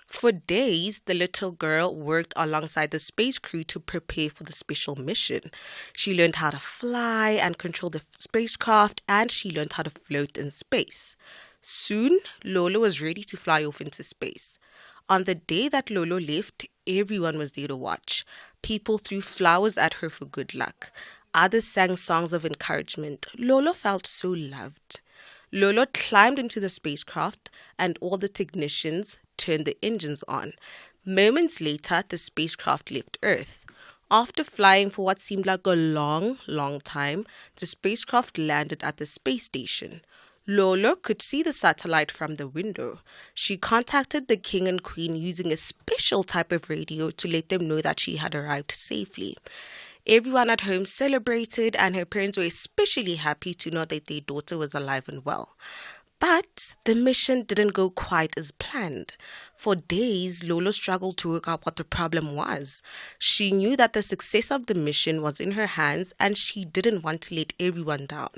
For days, the little girl worked alongside the space crew to prepare for the special mission. She learned how to fly and control the spacecraft, and she learned how to float in space. Soon, Lolo was ready to fly off into space. On the day that Lolo left, everyone was there to watch. People threw flowers at her for good luck. Others sang songs of encouragement. Lolo felt so loved. Lolo climbed into the spacecraft and all the technicians turned the engines on. Moments later, the spacecraft left Earth. After flying for what seemed like a long, long time, the spacecraft landed at the space station. Lolo could see the satellite from the window. She contacted the king and queen using a special type of radio to let them know that she had arrived safely. Everyone at home celebrated, and her parents were especially happy to know that their daughter was alive and well. But the mission didn't go quite as planned. For days, Lolo struggled to work out what the problem was. She knew that the success of the mission was in her hands, and she didn't want to let everyone down.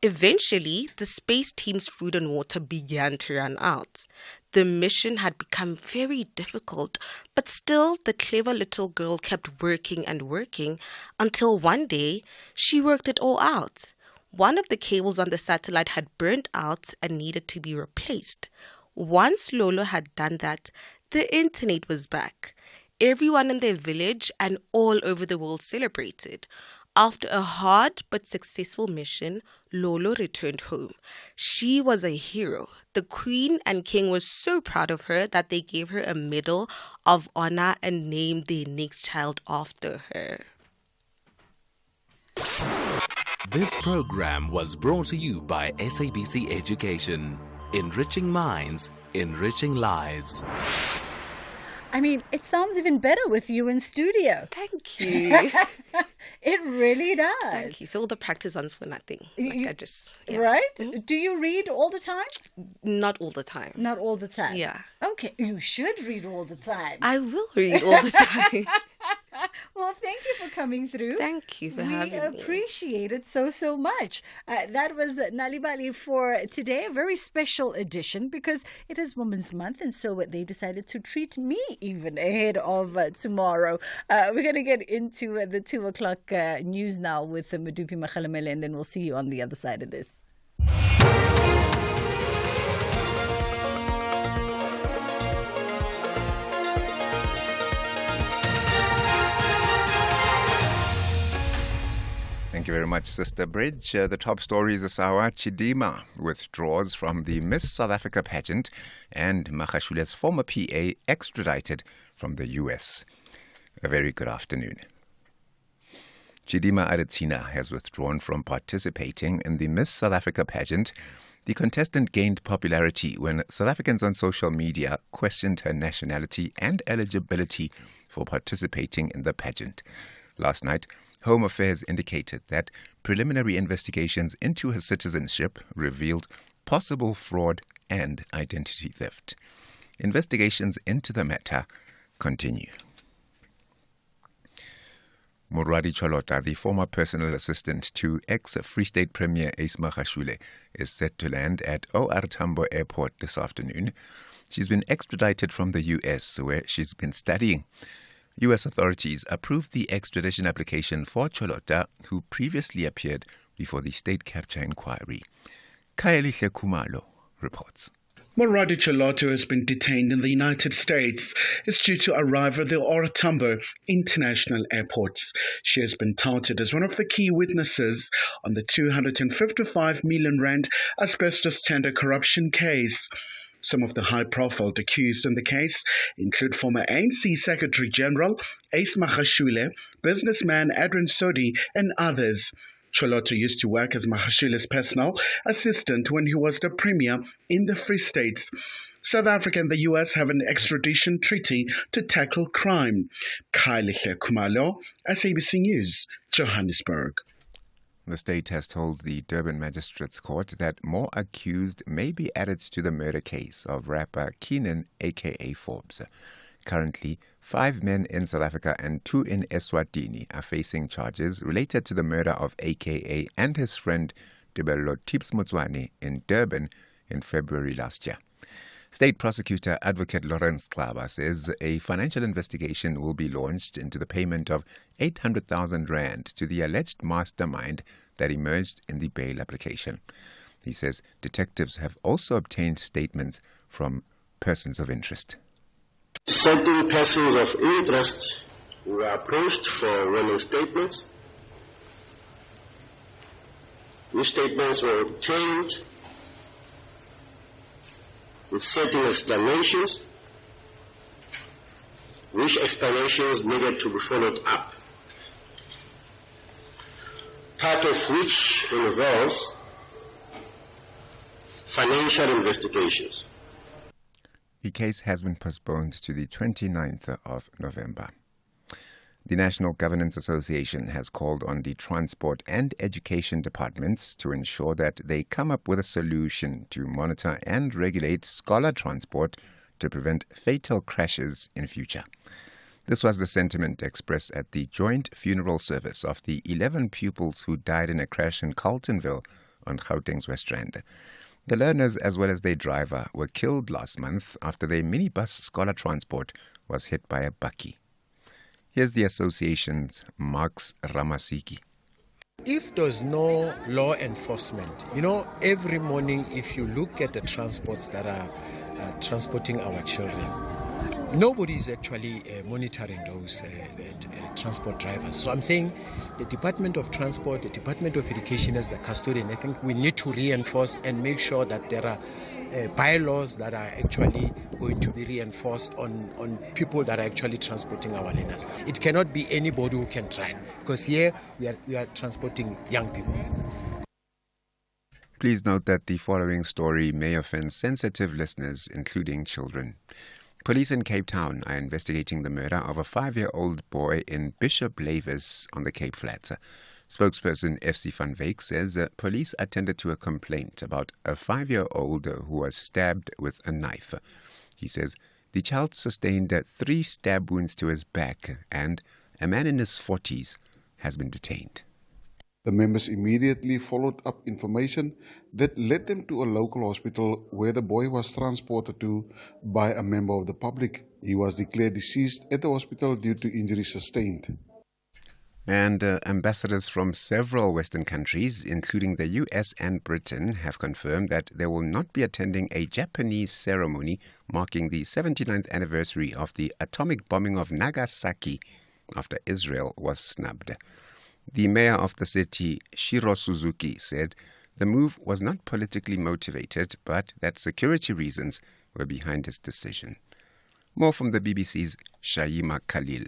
Eventually, the space team's food and water began to run out. The mission had become very difficult, but still the clever little girl kept working and working until one day she worked it all out. One of the cables on the satellite had burnt out and needed to be replaced. Once Lolo had done that, the internet was back. Everyone in their village and all over the world celebrated. After a hard but successful mission, Lolo returned home. She was a hero. The queen and king were so proud of her that they gave her a medal of honor and named their next child after her. This program was brought to you by SABC Education. Enriching minds, enriching lives. I mean, it sounds even better with you in studio. Thank you. It really does. Thank you. So all the practice ones for nothing. Yeah. Right? Mm-hmm. Do you read all the time? Not all the time. Not all the time? Yeah. Okay, you should read all the time. I will read all the time. Well, thank you for coming through. Thank you for having me. We appreciate it so much. That was Nalibali for today, a very special edition because it is Women's Month, and so they decided to treat me even ahead of tomorrow. We're going to get into the 2 o'clock news now with Madupi Makhalamele, and then we'll see you on the other side of this. Thank you very much, Sister Bridge. The top story is Asawa Chidima withdraws from the Miss South Africa pageant and Magashule's former PA extradited from the US. A very good afternoon. Chidima Adesina has withdrawn from participating in the Miss South Africa pageant. The contestant gained popularity when South Africans on social media questioned her nationality and eligibility for participating in the pageant. Last night, Home Affairs indicated that preliminary investigations into her citizenship revealed possible fraud and identity theft. Investigations into the matter continue. Moradi Cholota, the former personal assistant to ex-Free State Premier Ace Magashule, is set to land at OR Tambo Airport this afternoon. She's been extradited from the US, where she's been studying. U.S. authorities approved the extradition application for Cholota, who previously appeared before the state capture inquiry. Kaelihle Kumalo reports. Moradi Cholota has been detained in the United States. Is due to arrive at the OR Tambo International Airport. She has been touted as one of the key witnesses on the 255 million rand asbestos tender corruption case. Some of the high-profile accused in the case include former ANC Secretary-General Ace Magashule, businessman Adrian Sodi, and others. Cholota used to work as Magashule's personal assistant when he was the premier in the Free States. South Africa and the US have an extradition treaty to tackle crime. Kaelihle Kumalo, SABC News, Johannesburg. The state has told the Durban Magistrates Court that more accused may be added to the murder case of rapper Keenan, a.k.a. Forbes. Currently, 5 men in South Africa and 2 in Eswatini are facing charges related to the murder of a.k.a. and his friend Tebello Tips Motswane in Durban in February last year. State Prosecutor Advocate Lawrence Klaba says a financial investigation will be launched into the payment of 800,000 rand to the alleged mastermind that emerged in the bail application. He says detectives have also obtained statements from persons of interest. Certain persons of interest were approached for running statements. These statements were obtained with certain explanations, which explanations needed to be followed up. part of which involves financial investigations. The case has been postponed to the 29th of November. The National Governance Association has called on the Transport and Education departments to ensure that they come up with a solution to monitor and regulate scholar transport to prevent fatal crashes in future. This was the sentiment expressed at the joint funeral service of the 11 pupils who died in a crash in Carltonville on Gauteng's West Rand. The learners, as well as their driver, were killed last month after their minibus scholar transport was hit by a bakkie. Here's the association's Marks Ramasiki. If there's no law enforcement, every morning if you look at the transports that are transporting our children, nobody is actually monitoring those transport drivers. So I'm saying the Department of Transport, the Department of Education as the custodian, I think we need to reinforce and make sure that there are bylaws that are actually going to be reinforced on people that are actually transporting our learners. It cannot be anybody who can drive, because here we are transporting young people. Please note that the following story may offend sensitive listeners, including children. Police in Cape Town are investigating the murder of a 5-year-old boy in Bishop Lavis on the Cape Flats. Spokesperson FC van Wyk says police attended to a complaint about a 5-year-old who was stabbed with a knife. He says the child sustained 3 stab wounds to his back and a man in his 40s has been detained. The members immediately followed up information that led them to a local hospital where the boy was transported to by a member of the public. He was declared deceased at the hospital due to injuries sustained. And ambassadors from several Western countries, including the US and Britain, have confirmed that they will not be attending a Japanese ceremony marking the 79th anniversary of the atomic bombing of Nagasaki after Israel was snubbed. The mayor of the city, Shiro Suzuki, said the move was not politically motivated, but that security reasons were behind his decision. More from the BBC's Shaima Khalil.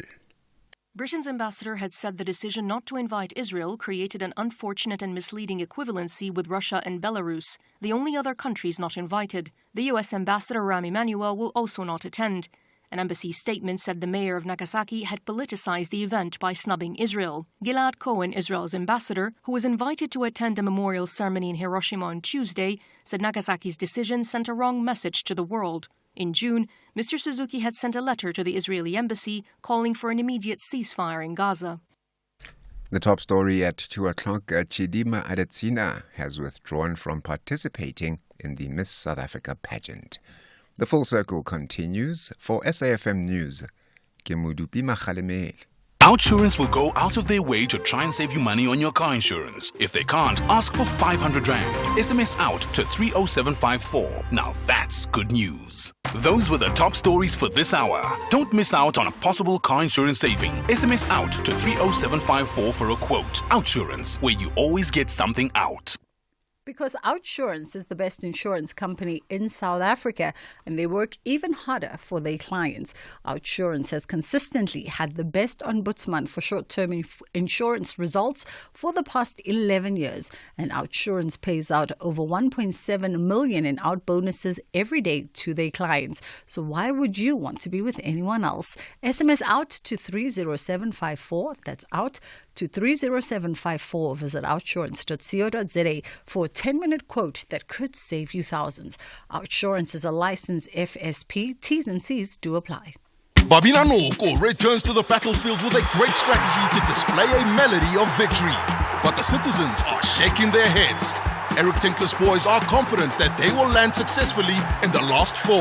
Britain's ambassador had said the decision not to invite Israel created an unfortunate and misleading equivalency with Russia and Belarus, the only other countries not invited. The US ambassador Rahm Emanuel will also not attend. An embassy statement said the mayor of Nagasaki had politicized the event by snubbing Israel. Gilad Cohen, Israel's ambassador, who was invited to attend a memorial ceremony in Hiroshima on Tuesday, said Nagasaki's decision sent a wrong message to the world. In June, Mr. Suzuki had sent a letter to the Israeli embassy calling for an immediate ceasefire in Gaza. The top story at 2 o'clock, Chidima Adetsina has withdrawn from participating in the Miss South Africa pageant. The Full Circle continues. For SAFM News, Kemudupi Makhalemele. Outsurance will go out of their way to try and save you money on your car insurance. If they can't, ask for 500 Rand. SMS out to 30754. Now that's good news. Those were the top stories for this hour. Don't miss out on a possible car insurance saving. SMS out to 30754 for a quote. Outsurance, where you always get something out. Because Outsurance is the best insurance company in South Africa and they work even harder for their clients. Outsurance has consistently had the best ombudsman for short-term insurance results for the past 11 years. And Outsurance pays out over 1.7 million in out bonuses every day to their clients. So why would you want to be with anyone else? SMS out to 30754. That's out to 30754. Visit outsurance.co.za for a 10-minute quote that could save you thousands. Outsurance is a licensed FSP. T's and C's do apply. Babina Noko returns to the battlefield with a great strategy to display a melody of victory. But the citizens are shaking their heads. Eric Tinkler's boys are confident that they will land successfully in the last 4.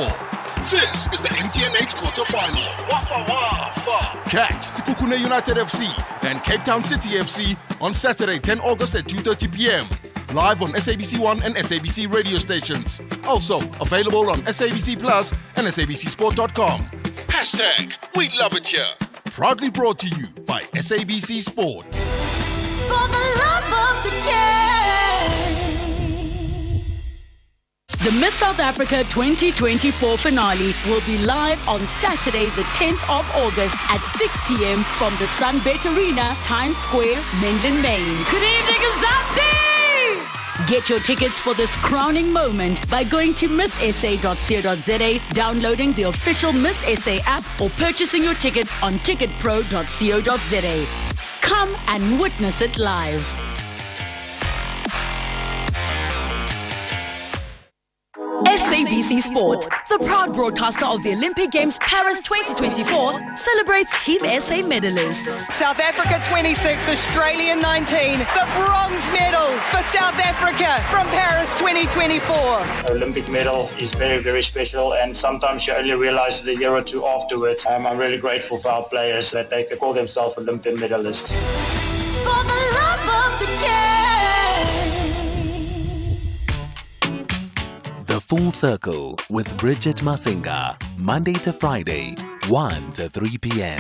This is the MTN 8 quarter-final. Wafa Wafa. Catch Sekhukhune United FC and Cape Town City FC on Saturday, 10 August at 2:30 p.m. Live on SABC 1 and SABC radio stations. Also available on SABC Plus and SABCSport.com. # We love it here. Proudly brought to you by SABC Sport. For the love of the game. The Miss South Africa 2024 finale will be live on Saturday, the 10th of August at 6 p.m. from the Sunbet Arena, Times Square, Menlyn, Maine. Good evening, Mzansi! Get your tickets for this crowning moment by going to missa.co.za, downloading the official Miss SA app, or purchasing your tickets on ticketpro.co.za. Come and witness it live. SABC Sport, the proud broadcaster of the Olympic Games Paris 2024, celebrates Team SA medalists. South Africa 26, Australia 19. The bronze medal for South Africa from Paris 2024. Olympic medal is very, very special, and sometimes you only realize it a year or two afterwards. I'm really grateful for our players that they could call themselves Olympic medalists. For the love of the game. The Full Circle with Bridget Masinga, Monday to Friday, 1 to 3 p.m.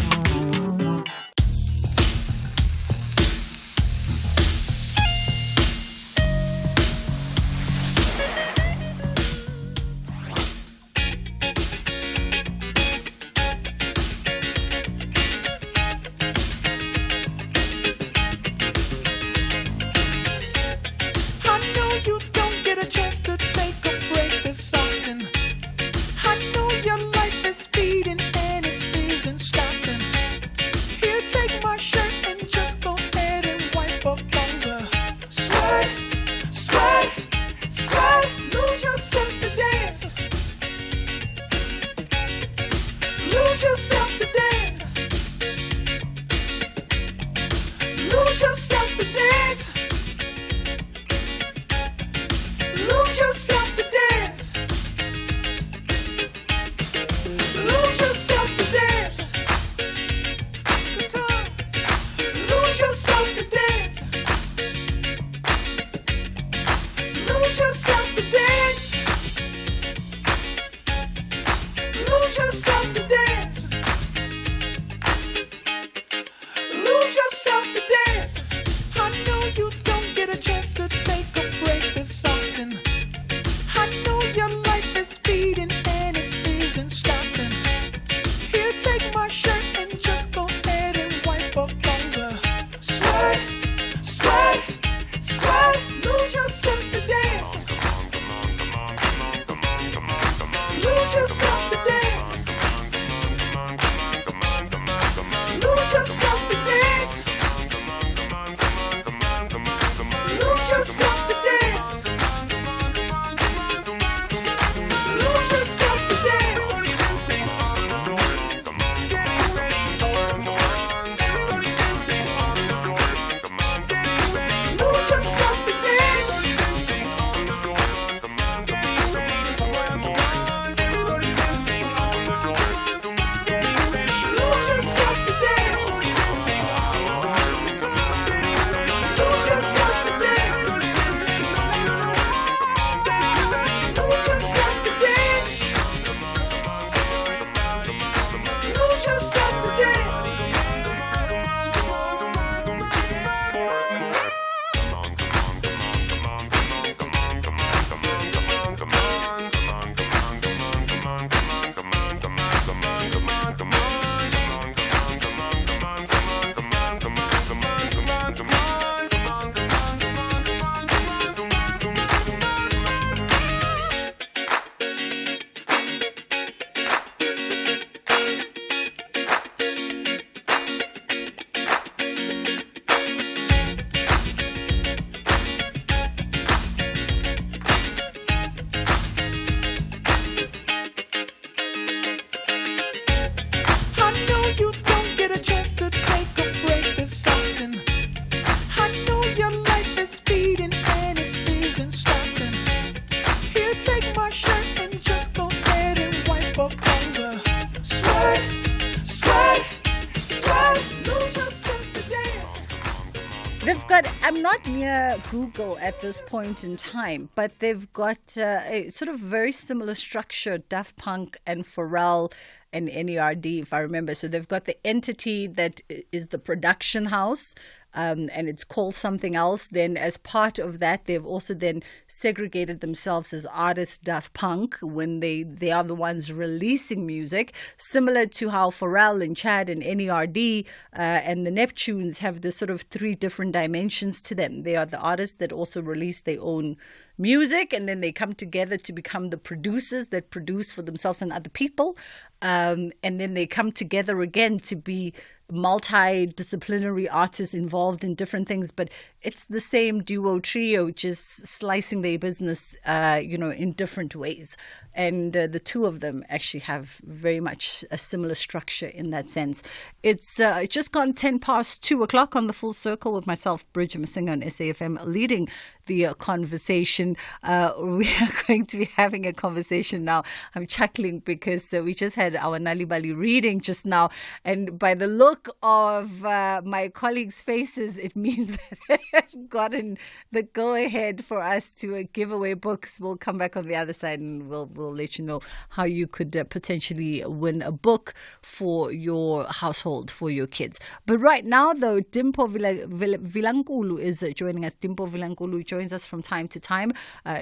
I'm not near Google at this point in time, but they've got a sort of very similar structure, Daft Punk and Pharrell and NERD, if I remember. So they've got the entity that is the production house, and it's called something else. Then as part of that, they've also then segregated themselves as artists, Daft Punk, when they are the ones releasing music, similar to how Pharrell and Chad and NERD and the Neptunes have the sort of three different dimensions to them. They are the artists that also release their own music, and then they come together to become the producers that produce for themselves and other people. And then they come together again to be multidisciplinary artists involved in different things, but it's the same duo trio, just slicing their business, in different ways. And the two of them actually have very much a similar structure in that sense. It's just gone 2:10 on the Full Circle with myself, Bridget Masinga on SAFM, leading the conversation. We are going to be having a conversation now. I'm chuckling because we just had our Nalibali reading just now, and by the look of my colleagues' faces, it means that they've gotten the go-ahead for us to give away books. We'll come back on the other side and we'll let you know how you could potentially win a book for your household, for your kids. But right now, though, Dimpo Vilankulu is joining us. Dimpo Vilankulu joins us from time to time.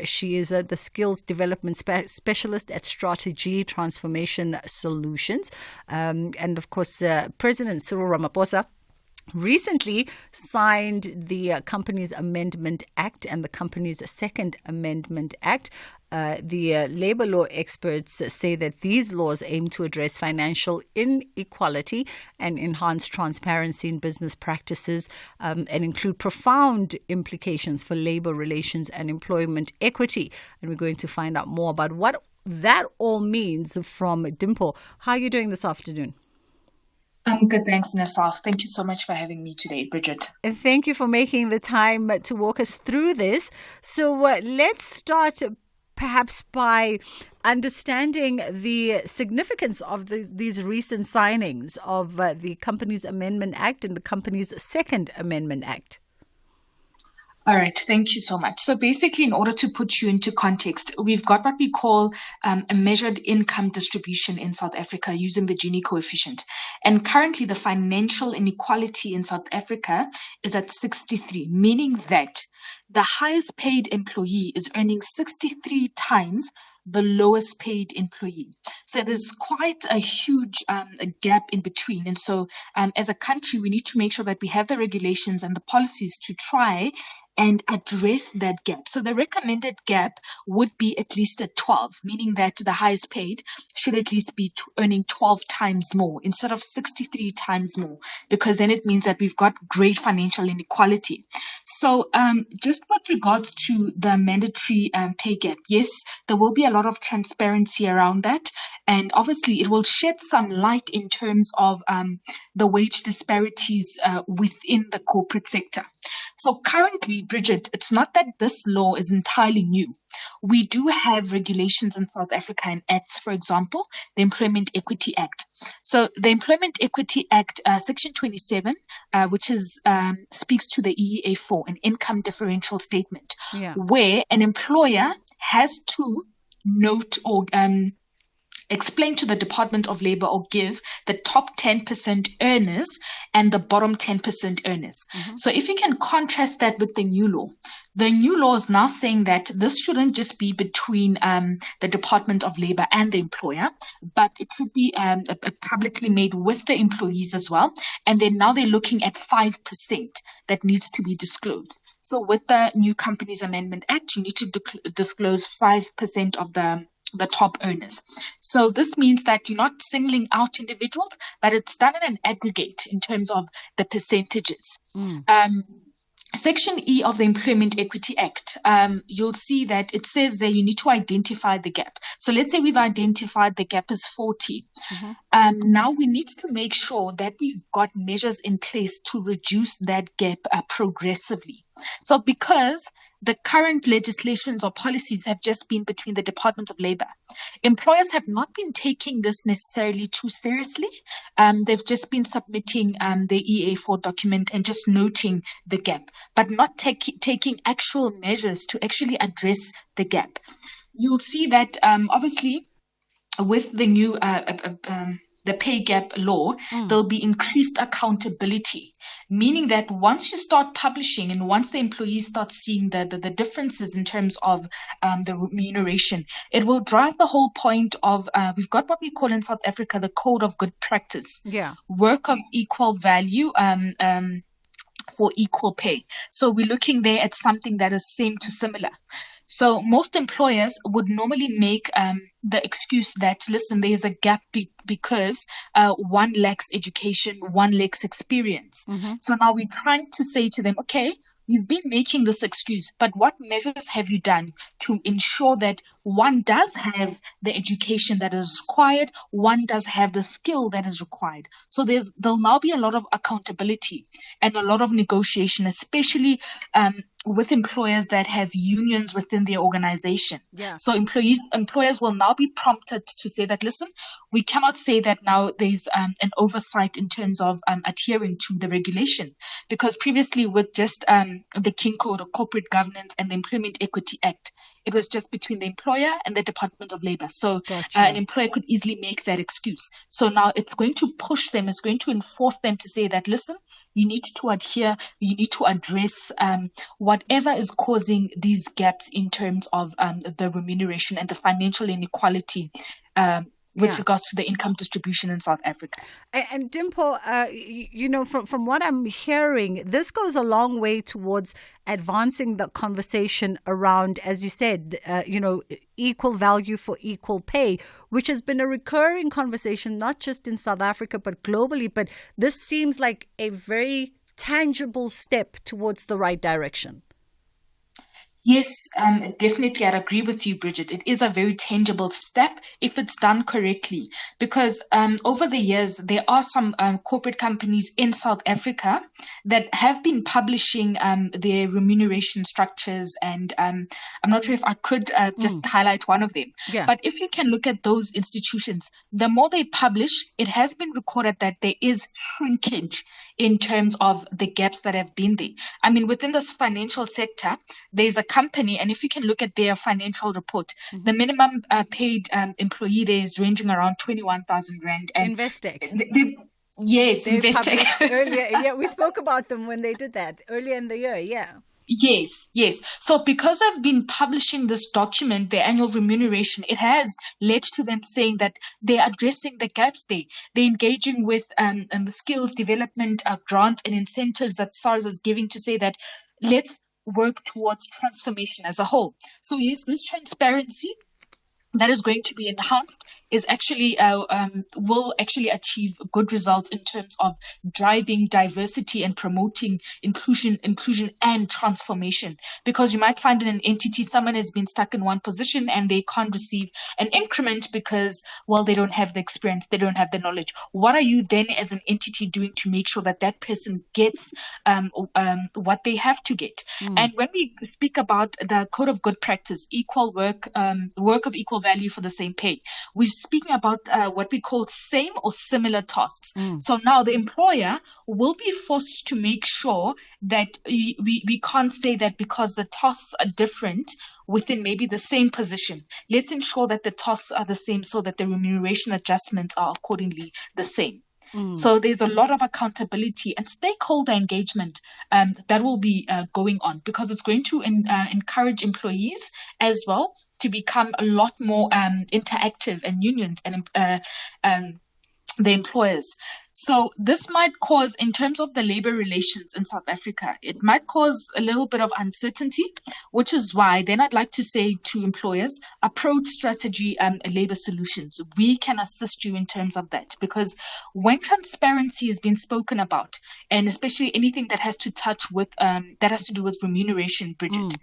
She is the Skills Development Specialist at Strategy Transformation Solutions. And of course, President Cyril Ramaphosa recently signed the Companies Amendment Act and the Companies Second Amendment Act. The labor law experts say that these laws aim to address financial inequality and enhance transparency in business practices, and include profound implications for labor relations and employment equity. And we're going to find out more about what that all means from Dimpo. How are you doing this afternoon? I'm good, thanks, Nassaf. Thank you so much for having me today, Bridget. And thank you for making the time to walk us through this. So let's start perhaps by understanding the significance of these recent signings of the Companies Amendment Act and the Companies Second Amendment Act. All right, thank you so much. So basically, in order to put you into context, we've got what we call a measured income distribution in South Africa using the Gini coefficient. And currently, the financial inequality in South Africa is at 63, meaning that the highest paid employee is earning 63 times the lowest paid employee. So there's quite a huge gap in between. And so as a country, we need to make sure that we have the regulations and the policies to try and address that gap. So the recommended gap would be at least at 12, meaning that the highest paid should at least be earning 12 times more instead of 63 times more, because then it means that we've got great financial inequality. So just with regards to the mandatory pay gap, yes, there will be a lot of transparency around that. And obviously, it will shed some light in terms of the wage disparities within the corporate sector. So currently, Bridget, it's not that this law is entirely new. We do have regulations in South Africa and acts, for example, the Employment Equity Act. So the Employment Equity Act, Section 27, which speaks to the EEA4, an income differential statement, where an employer has to note or explain to the Department of Labor or give the top 10% earners and the bottom 10% earners. Mm-hmm. So if you can contrast that with the new law is now saying that this shouldn't just be between the Department of Labor and the employer, but it should be publicly made with the employees as well. And then now they're looking at 5% that needs to be disclosed. So with the new Companies Amendment Act, you need to disclose 5% of the top earners. So this means that you're not singling out individuals, but it's done in an aggregate in terms of the percentages. Section E of the Employment Equity Act, you'll see that it says that you need to identify the gap. So let's say we've identified the gap as 40. Mm-hmm. Now we need to make sure that we've got measures in place to reduce that gap progressively. So because the current legislations or policies have just been between the Department of Labor, employers have not been taking this necessarily too seriously. They've just been submitting the EA4 document and just noting the gap, but not taking actual measures to actually address the gap. You'll see that obviously with the new the pay gap law, there'll be increased accountability, meaning that once you start publishing and once the employees start seeing the differences in terms of the remuneration, it will drive the whole point of we've got what we call in South Africa the code of good practice, work of equal value for equal pay. So we're looking there at something that is same to similar. So most employers would normally make the excuse that, listen, there's a gap because one lacks education, one lacks experience. So now we're trying to say to them, okay, you've been making this excuse, but what measures have you done to ensure that one does have the education that is required, one does have the skill that is required? So there'll now be a lot of accountability and a lot of negotiation, especially with employers that have unions within their organization. So employers will now be prompted to say that, listen, we cannot say that now there's an oversight in terms of adhering to the regulation, because previously with just the King Code of Corporate Governance and the Employment Equity Act, it was just between the employer and the Department of Labor. So an employer could easily make that excuse. So now it's going to push them, it's going to enforce them to say that, listen, you need to adhere, you need to address whatever is causing these gaps in terms of the remuneration and the financial inequality with regards to the income distribution in South Africa. And Dimple, from what I'm hearing, this goes a long way towards advancing the conversation around, as you said, equal value for equal pay, which has been a recurring conversation, not just in South Africa, but globally. But this seems like a very tangible step towards the right direction. Yes, definitely. I'd agree with you, Bridget. It is a very tangible step if it's done correctly, because over the years, there are some corporate companies in South Africa that have been publishing their remuneration structures. And I'm not sure if I could just highlight one of them. But if you can look at those institutions, the more they publish, it has been recorded that there is shrinkage in terms of the gaps that have been there. I mean, within this financial sector, there's a company, and if you can look at their financial report, the minimum paid employee there is ranging around 21,000 Rand. Investec. Yes, they Investec. Earlier, we spoke about them when they did that earlier in the year, Yes. So because I've been publishing this document, the annual remuneration, it has led to them saying that they're addressing the gaps there. They're engaging with the skills development grants and incentives that SARS is giving to say that let's work towards transformation as a whole. So yes, this transparency that is going to be enhanced is actually will actually achieve good results in terms of driving diversity and promoting inclusion and transformation. Because you might find in an entity someone has been stuck in one position and they can't receive an increment because, well, they don't have the experience, they don't have the knowledge. What are you then as an entity doing to make sure that that person gets what they have to get? And when we speak about the code of good practice, equal work of equal value for the same pay, we're speaking about what we call same or similar tasks. So now the employer will be forced to make sure that we can't say that because the tasks are different within maybe the same position, let's ensure that the tasks are the same so that the remuneration adjustments are accordingly the same. So there's a lot of accountability and stakeholder engagement that will be going on, because it's going to encourage employees as well to become a lot more interactive, and unions and the employers. So this might cause, in terms of the labor relations in South Africa, it might cause a little bit of uncertainty, which is why then I'd like to say to employers, approach strategy labor solutions. We can assist you in terms of that, because when transparency has been spoken about, and especially anything that has to do with remuneration, Bridget,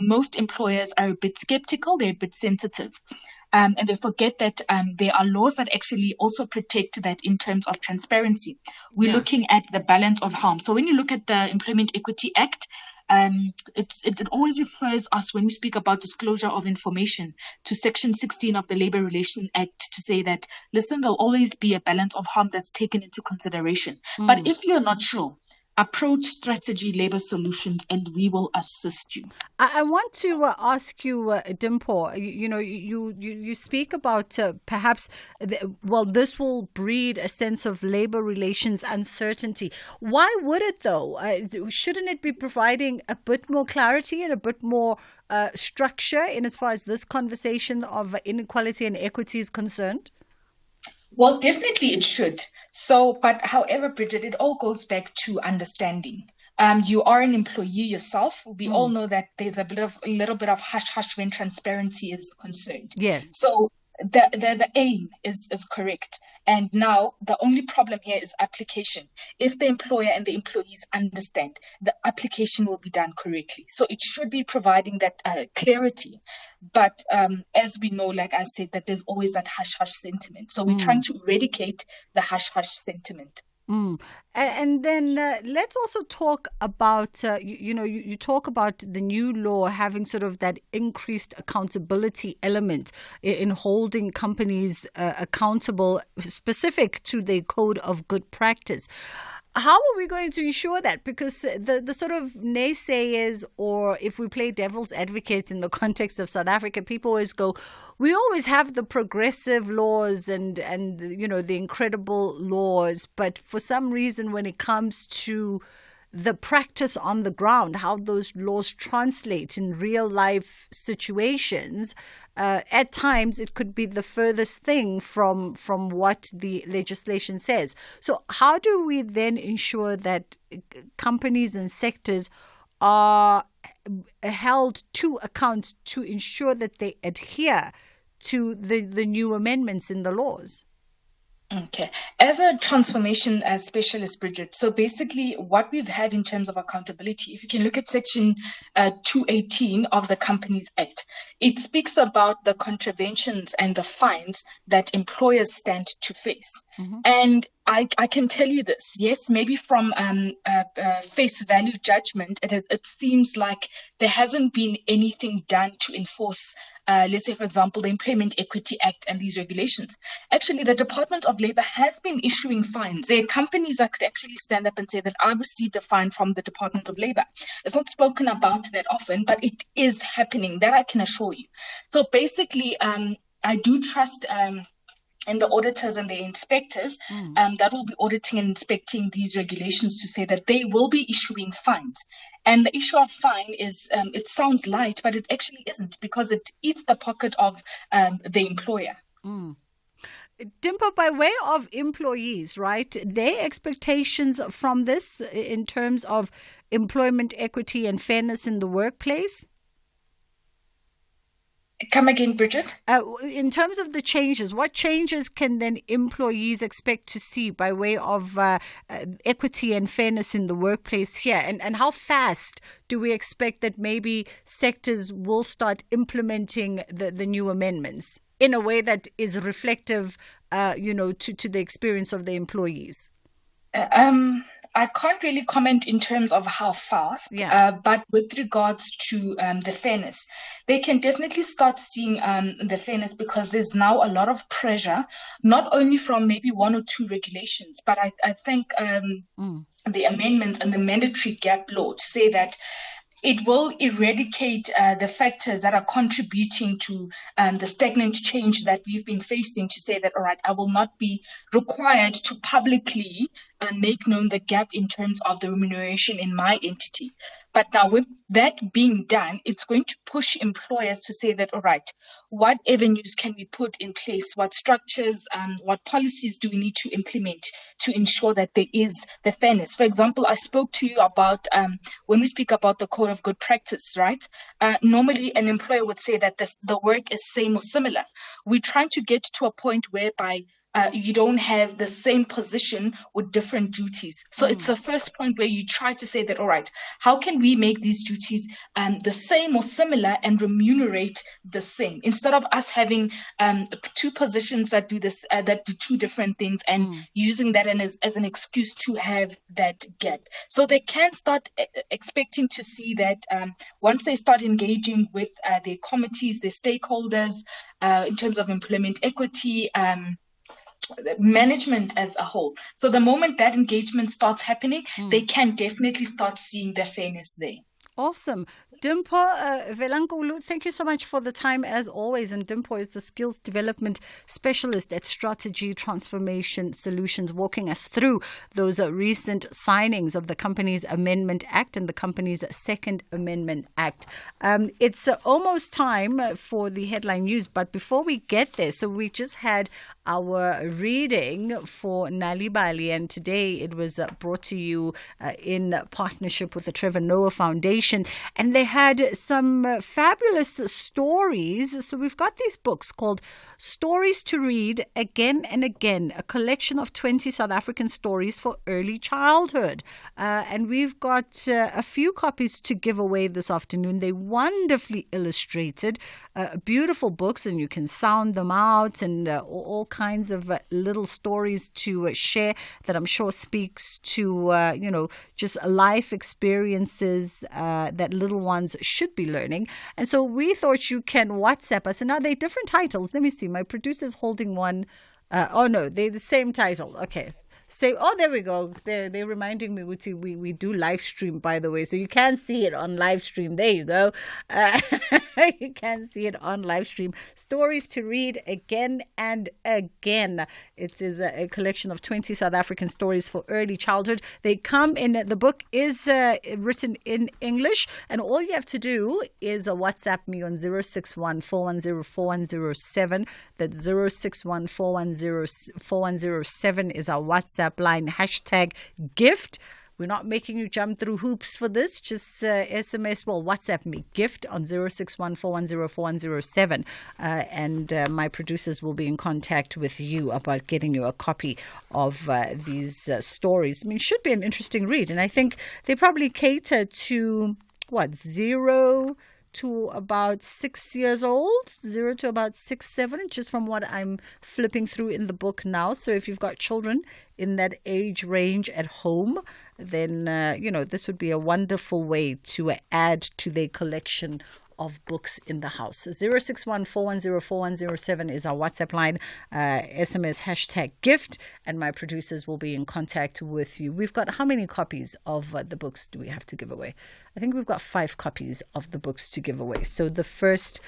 most employers are a bit skeptical, they're a bit sensitive. And they forget that there are laws that actually also protect that in terms of transparency. We're looking at the balance of harm. So when you look at the Employment Equity Act, it always refers us, when we speak about disclosure of information, to Section 16 of the Labor Relations Act to say that, listen, there'll always be a balance of harm that's taken into consideration. But if you're not sure, approach strategy labor solutions, and we will assist you. I want to ask you, Dimpo, you speak about perhaps, this will breed a sense of labor relations uncertainty. Why would it though? Shouldn't it be providing a bit more clarity and a bit more structure in as far as this conversation of inequality and equity is concerned? Well, definitely it should. But however, Bridget, it all goes back to understanding. You are an employee yourself. We all know that there's a little bit of hush-hush when transparency is concerned. Yes. So the aim is correct. And now the only problem here is application. If the employer and the employees understand, the application will be done correctly. So it should be providing that clarity. But as we know, like I said, that there's always that hush-hush sentiment. So we're trying to eradicate the hush-hush sentiment. And then let's also talk about, you talk about the new law having sort of that increased accountability element in holding companies accountable, specific to the code of good practice. How are we going to ensure that? Because the sort of naysayers, or if we play devil's advocate in the context of South Africa, people always go, we always have the progressive laws and the incredible laws, but for some reason when it comes to the practice on the ground, how those laws translate in real life situations, at times it could be the furthest thing from what the legislation says. So how do we then ensure that companies and sectors are held to account to ensure that they adhere to the new amendments in the laws? Okay. As a transformation specialist, Bridget, so basically what we've had in terms of accountability, if you can look at Section 218 of the Companies Act, it speaks about the contraventions and the fines that employers stand to face. And I can tell you this, yes, maybe from face value judgment, it seems like there hasn't been anything done to enforce, let's say, for example, the Employment Equity Act and these regulations. Actually, the Department of Labor has been issuing fines. There are companies that could actually stand up and say that I received a fine from the Department of Labor. It's not spoken about that often, but it is happening. That I can assure you. So basically, I do trust and the auditors and the inspectors that will be auditing and inspecting these regulations to say that they will be issuing fines. And the issue of fine is, it sounds light, but it actually isn't, because it eats the pocket of the employer. Dimpo, by way of employees, right, their expectations from this in terms of employment equity and fairness in the workplace? Come again, Bridget? In terms of the changes, what changes can then employees expect to see by way of equity and fairness in the workplace here? And how fast do we expect that maybe sectors will start implementing the new amendments in a way that is reflective, to the experience of the employees? I can't really comment in terms of how fast, but with regards to the fairness, they can definitely start seeing the fairness, because there's now a lot of pressure, not only from maybe one or two regulations, but I think the amendments and the mandatory gap law to say that it will eradicate the factors that are contributing to the stagnant change that we've been facing, to say that, all right, I will not be required to publicly make known the gap in terms of the remuneration in my entity. But now with that being done, it's going to push employers to say that, all right, what avenues can we put in place? What structures, what policies do we need to implement to ensure that there is the fairness? For example, I spoke to you about when we speak about the code of good practice, right? Normally an employer would say that the work is same or similar. We're trying to get to a point whereby you don't have the same position with different duties. So it's the first point where you try to say that, all right, how can we make these duties the same or similar and remunerate the same, instead of us having two positions that do this, that do two different things, and using that as an excuse to have that gap. So they can start expecting to see that once they start engaging with their committees, their stakeholders, in terms of employment equity, management as a whole. So the moment that engagement starts happening, they can definitely start seeing the fairness there. Awesome. Dimpo Velankulu, thank you so much for the time as always. And Dimpo is the Skills Development Specialist at Strategy Transformation Solutions, walking us through those recent signings of the Companies Amendment Act and the Companies Second Amendment Act. It's almost time for the headline news, but before we get there, so we just had our reading for Nalibali, and today it was brought to you in partnership with the Trevor Noah Foundation, and they had some fabulous stories. So we've got these books called Stories to Read Again and Again, a collection of 20 South African stories for early childhood. And we've got a few copies to give away this afternoon. They're wonderfully illustrated, beautiful books, and you can sound them out, and all kinds of little stories to share that I'm sure speaks to, just life experiences that little ones should be learning. And so we thought you can WhatsApp us. And now they're different titles. Let me see. My producer's holding one. Oh, no, they're the same title. Okay. There we go. They're reminding me, Uti, we do live stream, by the way. So you can see it on live stream. There you go. You can see it on live stream. Stories to Read Again and Again. It is a collection of 20 South African stories for early childhood. They come in, the book is written in English, and all you have to do is WhatsApp me on 061 410 4107. That's 061 410 4107 is our WhatsApp line, #gift. We're not making you jump through hoops for this. Just SMS, WhatsApp me, gift on 061 410 4107. And my producers will be in contact with you about getting you a copy of these stories. I mean, it should be an interesting read. And I think they probably cater to, 0 to about 6 years old, 0 to about 6, 7, just from what I'm flipping through in the book now. So if you've got children in that age range at home, then, this would be a wonderful way to add to their collection of books in the house. 061 410 4107 is our WhatsApp line. SMS #gift, and my producers will be in contact with you. We've got how many copies of the books do we have to give away? I think we've got 5 copies of the books to give away. So the first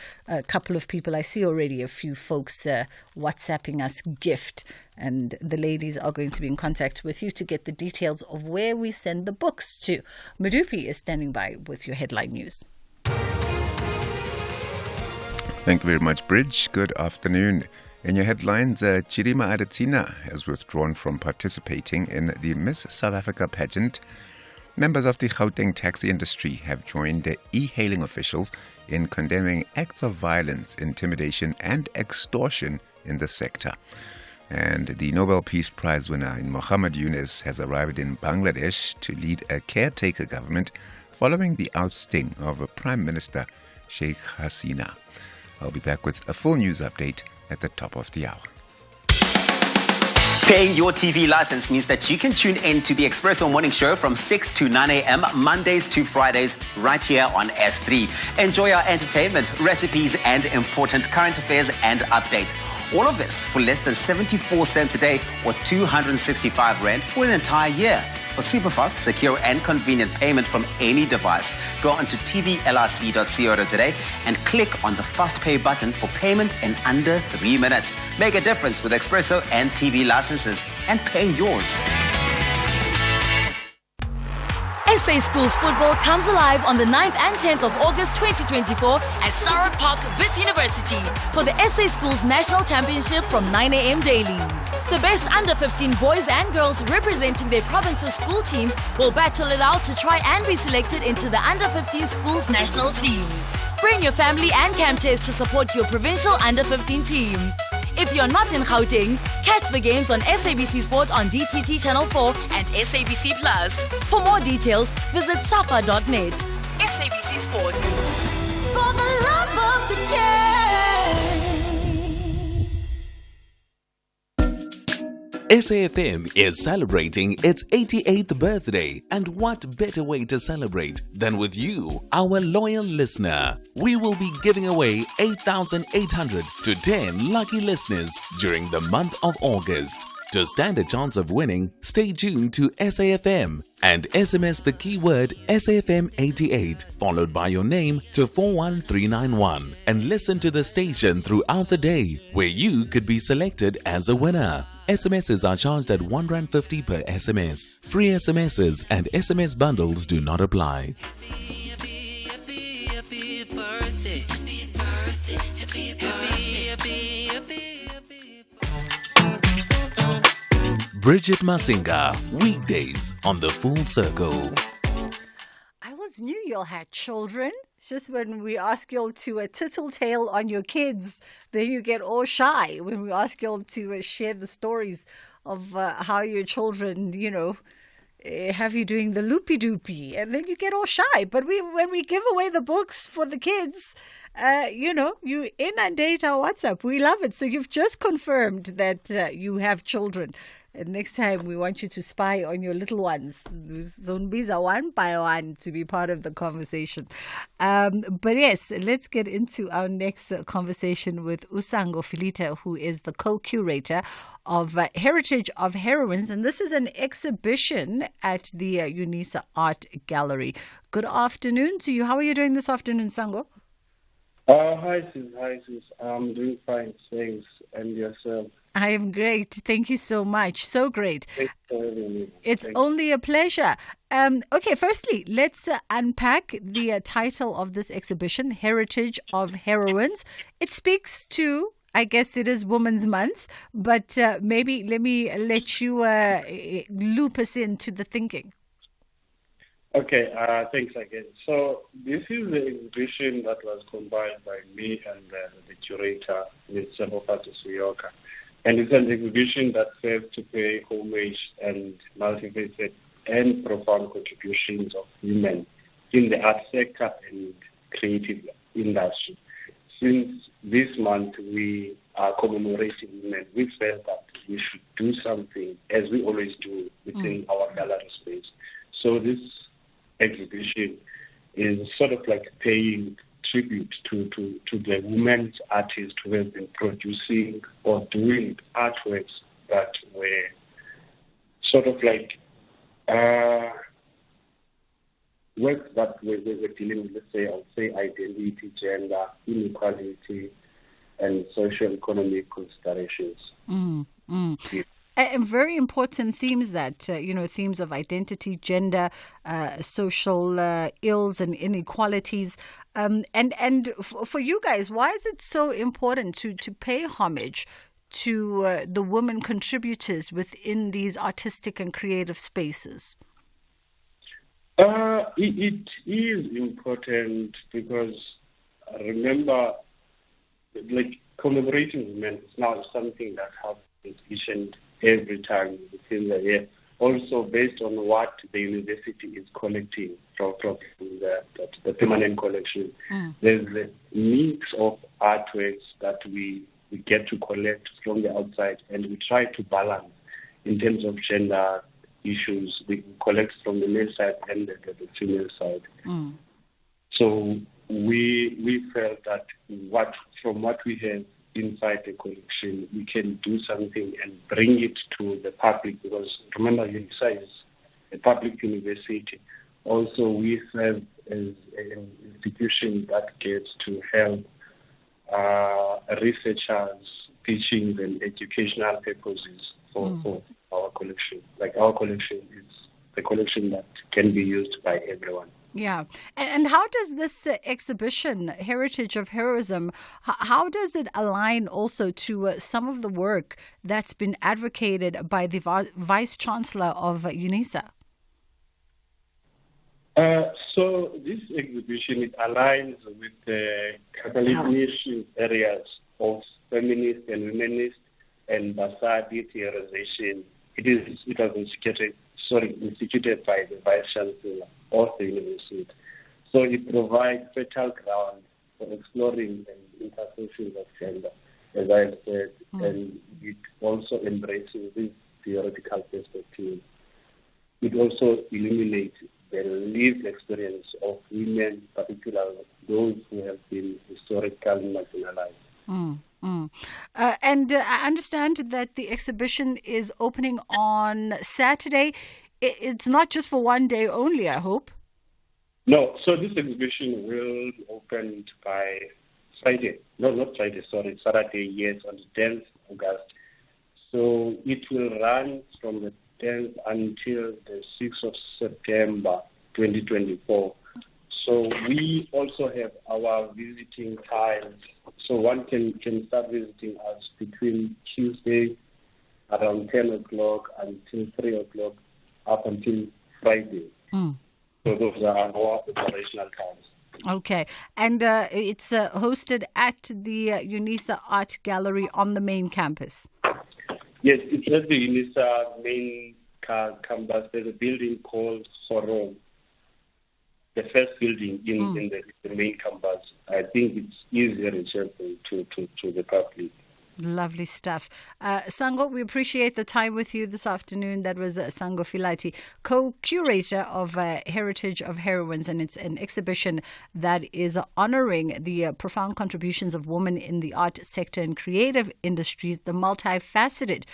couple of people, I see already a few folks WhatsApping us gift, and the ladies are going to be in contact with you to get the details of where we send the books to. Madupi is standing by with your headline news. Thank you very much, Bridge. Good afternoon. In your headlines, Chirima Adesina has withdrawn from participating in the Miss South Africa pageant. Members of the Gauteng taxi industry have joined the e-hailing officials in condemning acts of violence, intimidation and extortion in the sector. And the Nobel Peace Prize winner Mohammed Yunus has arrived in Bangladesh to lead a caretaker government following the ousting of Prime Minister Sheikh Hasina. I'll be back with a full news update at the top of the hour. Paying your TV license means that you can tune in to the Expresso Morning Show from 6 to 9 a.m. Mondays to Fridays right here on S3. Enjoy our entertainment, recipes and important current affairs and updates. All of this for less than 74 cents a day or 265 Rand for an entire year. For superfast, secure and convenient payment from any device, go onto tvlrc.co.za and click on the Fast Pay button for payment in under 3 minutes. Make a difference with Expresso and TV licenses and pay yours. SA Schools football comes alive on the 9th and 10th of August 2024 at Sarah Park, Wits University for the SA Schools National Championship from 9 a.m. daily. The best under-15 boys and girls representing their province's school teams will battle it out to try and be selected into the under-15 schools national team. Bring your family and camp chairs to support your provincial under-15 team. If you're not in Gauteng, catch the games on SABC Sport on DTT Channel 4 and SABC Plus. For more details, visit safa.net. SABC Sport. For the love of the game. SAFM is celebrating its 88th birthday, and what better way to celebrate than with you, our loyal listener? We will be giving away 8,800 to 10 lucky listeners during the month of August. To stand a chance of winning, stay tuned to SAFM and SMS the keyword SAFM88 followed by your name to 41391 and listen to the station throughout the day where you could be selected as a winner. SMSs are charged at R1.50 per SMS. Free SMSs and SMS bundles do not apply. Bridget Masinga, weekdays on The Full Circle. I always knew y'all had children. It's just when we ask y'all to tittle-tale on your kids, then you get all shy. When we ask y'all to share the stories of how your children, have you doing the loopy-doopy, and then you get all shy. But when we give away the books for the kids, you inundate our WhatsApp. We love it. So you've just confirmed that you have children. And next time we want you to spy on your little ones. Zombies are one by one to be part of the conversation. But yes, let's get into our next conversation with Usango Filita, who is the co-curator of Heritage of Heroines. And this is an exhibition at the UNISA Art Gallery. Good afternoon to you. How are you doing this afternoon, Sango? Hi, sis. I'm doing fine, thanks. And yourself? I am great. Thank you so much. So great. Thanks for having me. It's only a pleasure. Okay, firstly, let's unpack the title of this exhibition, Heritage of Heroines. It speaks to, I guess it is Women's Month, but maybe let me let you loop us into the thinking. Okay, thanks again. So this is the exhibition that was combined by me and the curator, Ms. Sebofato Suyoka. And it's an exhibition that serves to pay homage and multifaceted and profound contributions of women in the art sector and creative industry. Since this month we are commemorating women, we felt that we should do something, as we always do, within our gallery space. So this exhibition is sort of like paying tribute to the women's artists who have been producing or doing artworks that were sort of like works that were dealing with, let's say, I would say identity, gender, inequality, and social-economic considerations. Yeah. And very important themes that, themes of identity, gender, social ills and inequalities. And for you guys, why is it so important to pay homage to the women contributors within these artistic and creative spaces? It is important because, remember, like commemorating women is now something that happens each and every time within the year. Also based on what the university is collecting from the permanent collection. There's a mix of artworks that we get to collect from the outside, and we try to balance in terms of gender issues. We collect from the male side and the female side. So we felt that from what we have inside the collection, we can do something and bring it to the public, because remember, UNISA is a public university. Also, we serve as an institution that gets to help researchers, teaching and educational purposes for our collection. Like our collection is the collection that can be used by everyone. Yeah. And how does this exhibition, Heritage of Heroism, how does it align also to some of the work that's been advocated by the Vice-Chancellor of UNISA? So this exhibition, it aligns with the Catholic areas of feminist and womanist and Basadi theorization. It was instituted by the Vice-Chancellor of the university. So it provides fertile ground for exploring the intersections of gender, as I said, and it also embraces this theoretical perspective. It also illuminates the lived experience of women, particularly those who have been historically marginalized. And I understand that the exhibition is opening on Saturday. It's not just for one day only, I hope. No, so this exhibition will be opened by Friday. No, not Friday, sorry, Saturday, yes, on the 10th August. So it will run from the 10th until the 6th of September 2024. So we also have our visiting times. So one can start visiting us between Tuesday around 10 o'clock until 3 o'clock up until Friday. So those are our operational times. Okay. And it's hosted at the UNISA Art Gallery on the main campus. Yes, it's at the UNISA main campus. There's a building called Horon, the first building in the main campus. I think it's easier reachable to the public. Lovely stuff. Sango, we appreciate the time with you this afternoon. That was Sango Filati, co-curator of Heritage of Heroines, and it's an exhibition that is honouring the profound contributions of women in the art sector and creative industries, the multifaceted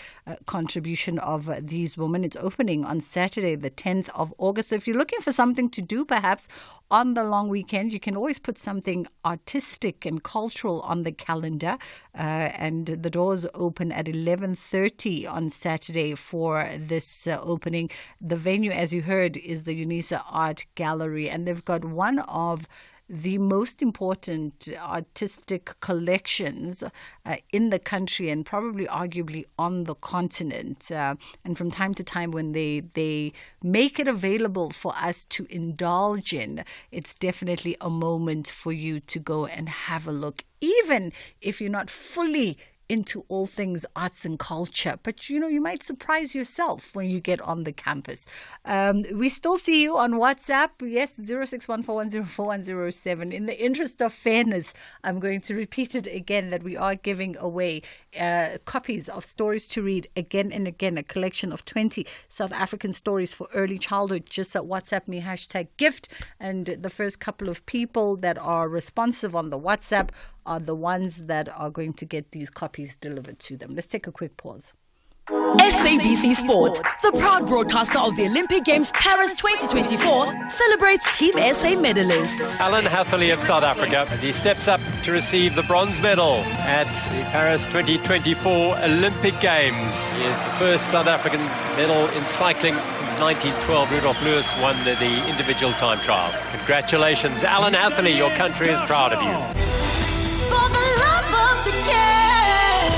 contribution of these women. It's opening on Saturday, the 10th of August. So if you're looking for something to do, perhaps on the long weekend, you can always put something artistic and cultural on the calendar, and the doors open at 11:30 on Saturday for this opening. The venue, as you heard, is the UNISA Art Gallery, and they've got one of the most important artistic collections in the country and probably arguably on the continent. And from time to time when they make it available for us to indulge in, it's definitely a moment for you to go and have a look, even if you're not fully into all things arts and culture. But, you might surprise yourself when you get on the campus. We still see you on WhatsApp. Yes, 0614104107. In the interest of fairness, I'm going to repeat it again that we are giving away copies of Stories to Read again and again, a collection of 20 South African stories for early childhood. Just WhatsApp me #gift. And the first couple of people that are responsive on the WhatsApp are the ones that are going to get these copies delivered to them. Let's take a quick pause. SABC Sport, the proud broadcaster of the Olympic Games Paris 2024, celebrates Team SA medalists. Alan Hatherley of South Africa, as he steps up to receive the bronze medal at the Paris 2024 Olympic Games. He is the first South African medal in cycling since 1912. Rudolf Lewis won the individual time trial. Congratulations, Alan Hatherley. Your country is proud of you. For the love of the game.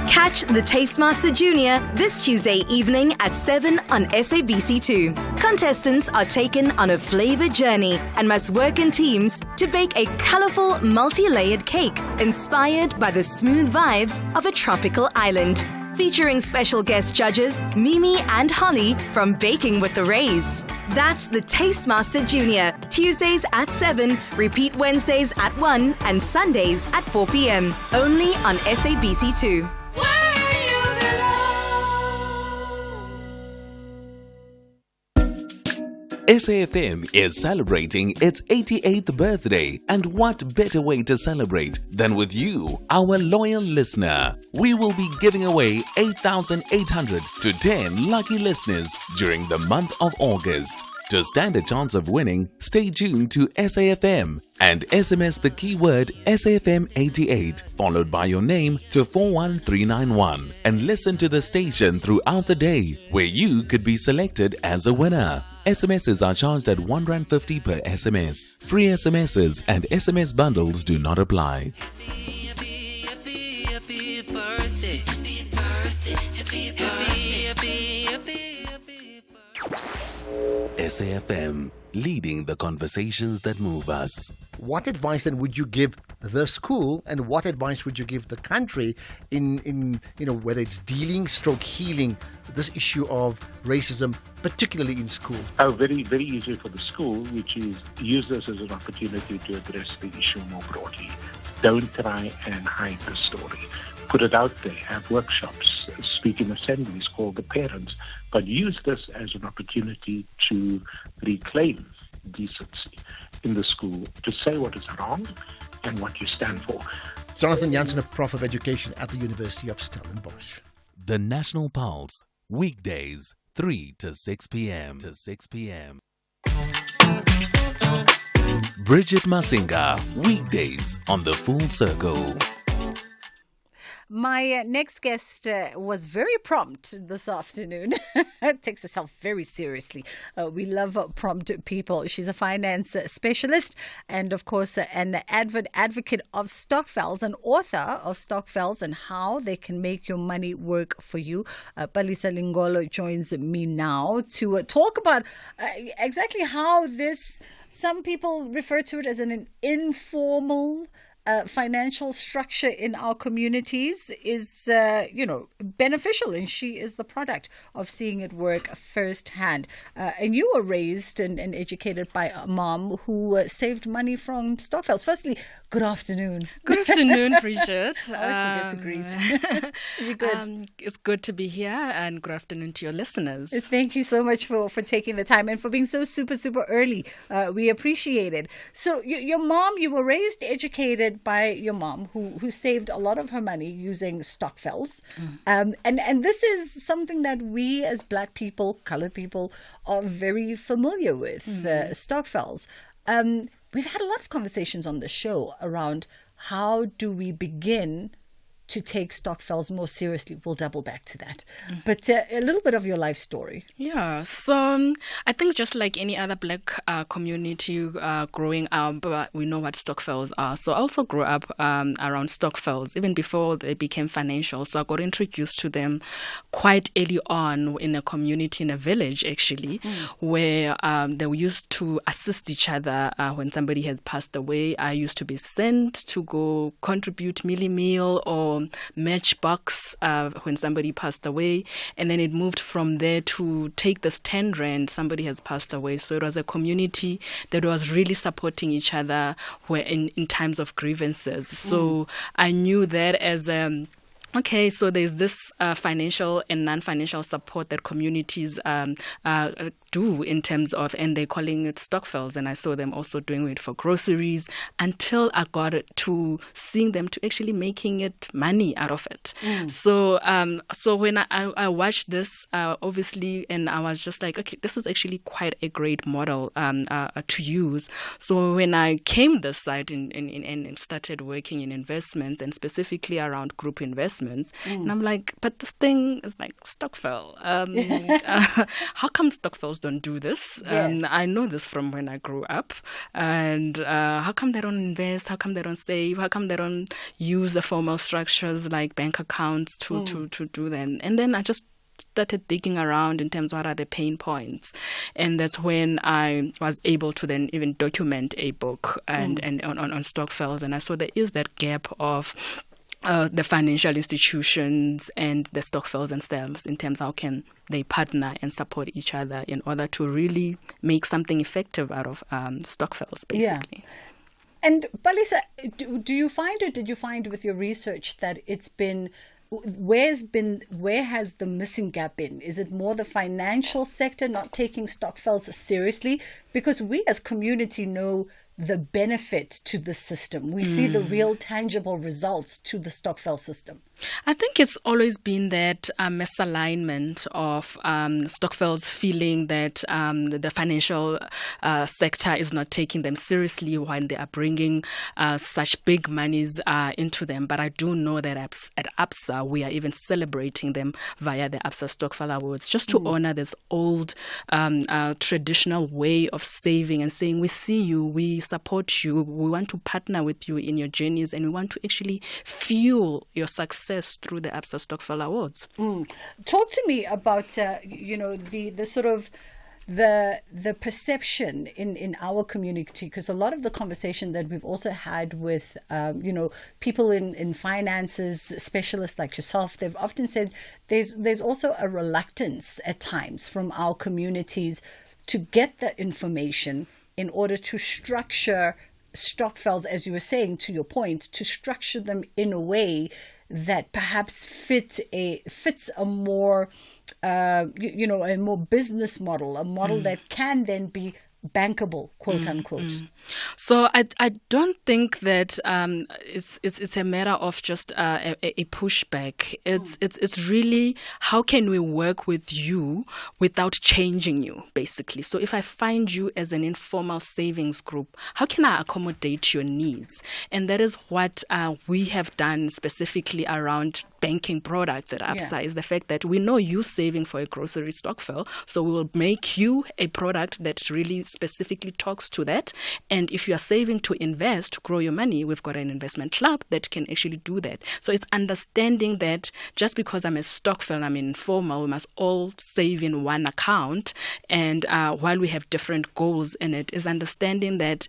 Catch the Tastemaster Junior this Tuesday evening at 7 on SABC2. Contestants are taken on a flavor journey and must work in teams to bake a colorful, multi-layered cake inspired by the smooth vibes of a tropical island. Featuring special guest judges Mimi and Holly from Baking with the Rays. That's the Tastemaster Junior, Tuesdays at 7, repeat Wednesdays at 1 and Sundays at 4 p.m. Only on SABC2. SAFM is celebrating its 88th birthday, and what better way to celebrate than with you, our loyal listener. We will be giving away 8,800 to 10 lucky listeners during the month of August. To stand a chance of winning, stay tuned to SAFM and SMS the keyword SAFM88 followed by your name to 41391 and listen to the station throughout the day where you could be selected as a winner. SMSs are charged at R1.50 per SMS. Free SMSs and SMS bundles do not apply. SAFM, leading the conversations that move us. What advice then would you give the school, and what advice would you give the country in whether it's dealing / healing this issue of racism, particularly in school? Very, very easy for the school, which is use this as an opportunity to address the issue more broadly. Don't try and hide the story. Put it out there, have workshops, speak in assemblies, call the parents, but use this as an opportunity to reclaim decency in the school, to say what is wrong and what you stand for. Jonathan Jansen, a Prof of Education at the University of Stellenbosch. The National Pulse, weekdays, 3 to 6 p.m. Bridget Masinga, weekdays on The Full Circle. My next guest was very prompt this afternoon. Takes herself very seriously. We love prompt people. She's a finance specialist and, of course, an advocate of stokvels, an author of stokvels and how they can make your money work for you. Palisa Lingolo joins me now to talk about exactly how this, some people refer to it as an informal financial structure in our communities is, beneficial, and she is the product of seeing it work firsthand. And you were raised and educated by a mom who saved money from stokvels. Firstly, good afternoon. Good afternoon, Bridget. I always forget to greet. You're good. It's good to be here, and good afternoon to your listeners. Thank you so much for taking the time and for being so super, super early. We appreciate it. So your mom, you were raised, educated by your mom who saved a lot of her money using stokvels. And this is something that we as Black people, colored people, are very familiar with, stokvels. We've had a lot of conversations on the show around how do we begin to take stokvels more seriously. We'll double back to that. But a little bit of your life story. Yeah, so I think just like any other Black community growing up, we know what stokvels are. So I also grew up around stokvels, even before they became financial. So I got introduced to them quite early on in a community, in a village actually, where they used to assist each other when somebody had passed away. I used to be sent to go contribute meal or matchbox when somebody passed away, and then it moved from there to take this 10 rand, somebody has passed away. So it was a community that was really supporting each other in times of grievances. So I knew that as okay, so there's this financial and non-financial support that communities do in terms of, and they're calling it stokvels, and I saw them also doing it for groceries until I got it to seeing them to actually making it money out of it. So when I watched this, obviously, and I was just like, okay, this is actually quite a great model to use. So when I came this side and started working in investments and specifically around group investments, and I'm like, but this thing is like stokvel. How come stokvels don't do this? Yes. I know this from when I grew up. And how come they don't invest? How come they don't save? How come they don't use the formal structures like bank accounts to do that? And then I just started digging around in terms of what are the pain points, and that's when I was able to then even document a book and on stokvels, and I saw there is that gap of the financial institutions and the stokvels themselves in terms of how can they partner and support each other in order to really make something effective out of stokvels, basically. Yeah. And Palisa, do you find, or did you find with your research that it's been, where has the missing gap been? Is it more the financial sector not taking stokvels seriously? Because we as community know the benefit to the system. We see the real tangible results to the stokvel system. I think it's always been that misalignment of stokvels feeling that the financial sector is not taking them seriously when they are bringing such big monies into them. But I do know that at ABSA, we are even celebrating them via the ABSA Stokvel Awards, just to honor this old traditional way of saving and saying, we see you, we support you, we want to partner with you in your journeys, and we want to actually fuel your success through the ABSA Stokvel Awards. Talk to me about the sort of the perception in our community, because a lot of the conversation that we've also had with people in finances, specialists like yourself, they've often said there's also a reluctance at times from our communities to get that information in order to structure stokvels, as you were saying, to your point, to structure them in a way that perhaps fits a more, a more business model, a model that can then be bankable, quote unquote. So I don't think that it's a matter of just a pushback. It's really how can we work with you without changing you, basically. So if I find you as an informal savings group, how can I accommodate your needs? And that is what we have done specifically around banking products at ABSA, is the fact that we know you saving for a grocery stokvel, so we will make you a product that really specifically talks to that. And if you are saving to invest, to grow your money, we've got an investment club that can actually do that. So it's understanding that just because I'm a stokvel, I'm informal, we must all save in one account. And while we have different goals in it, is understanding that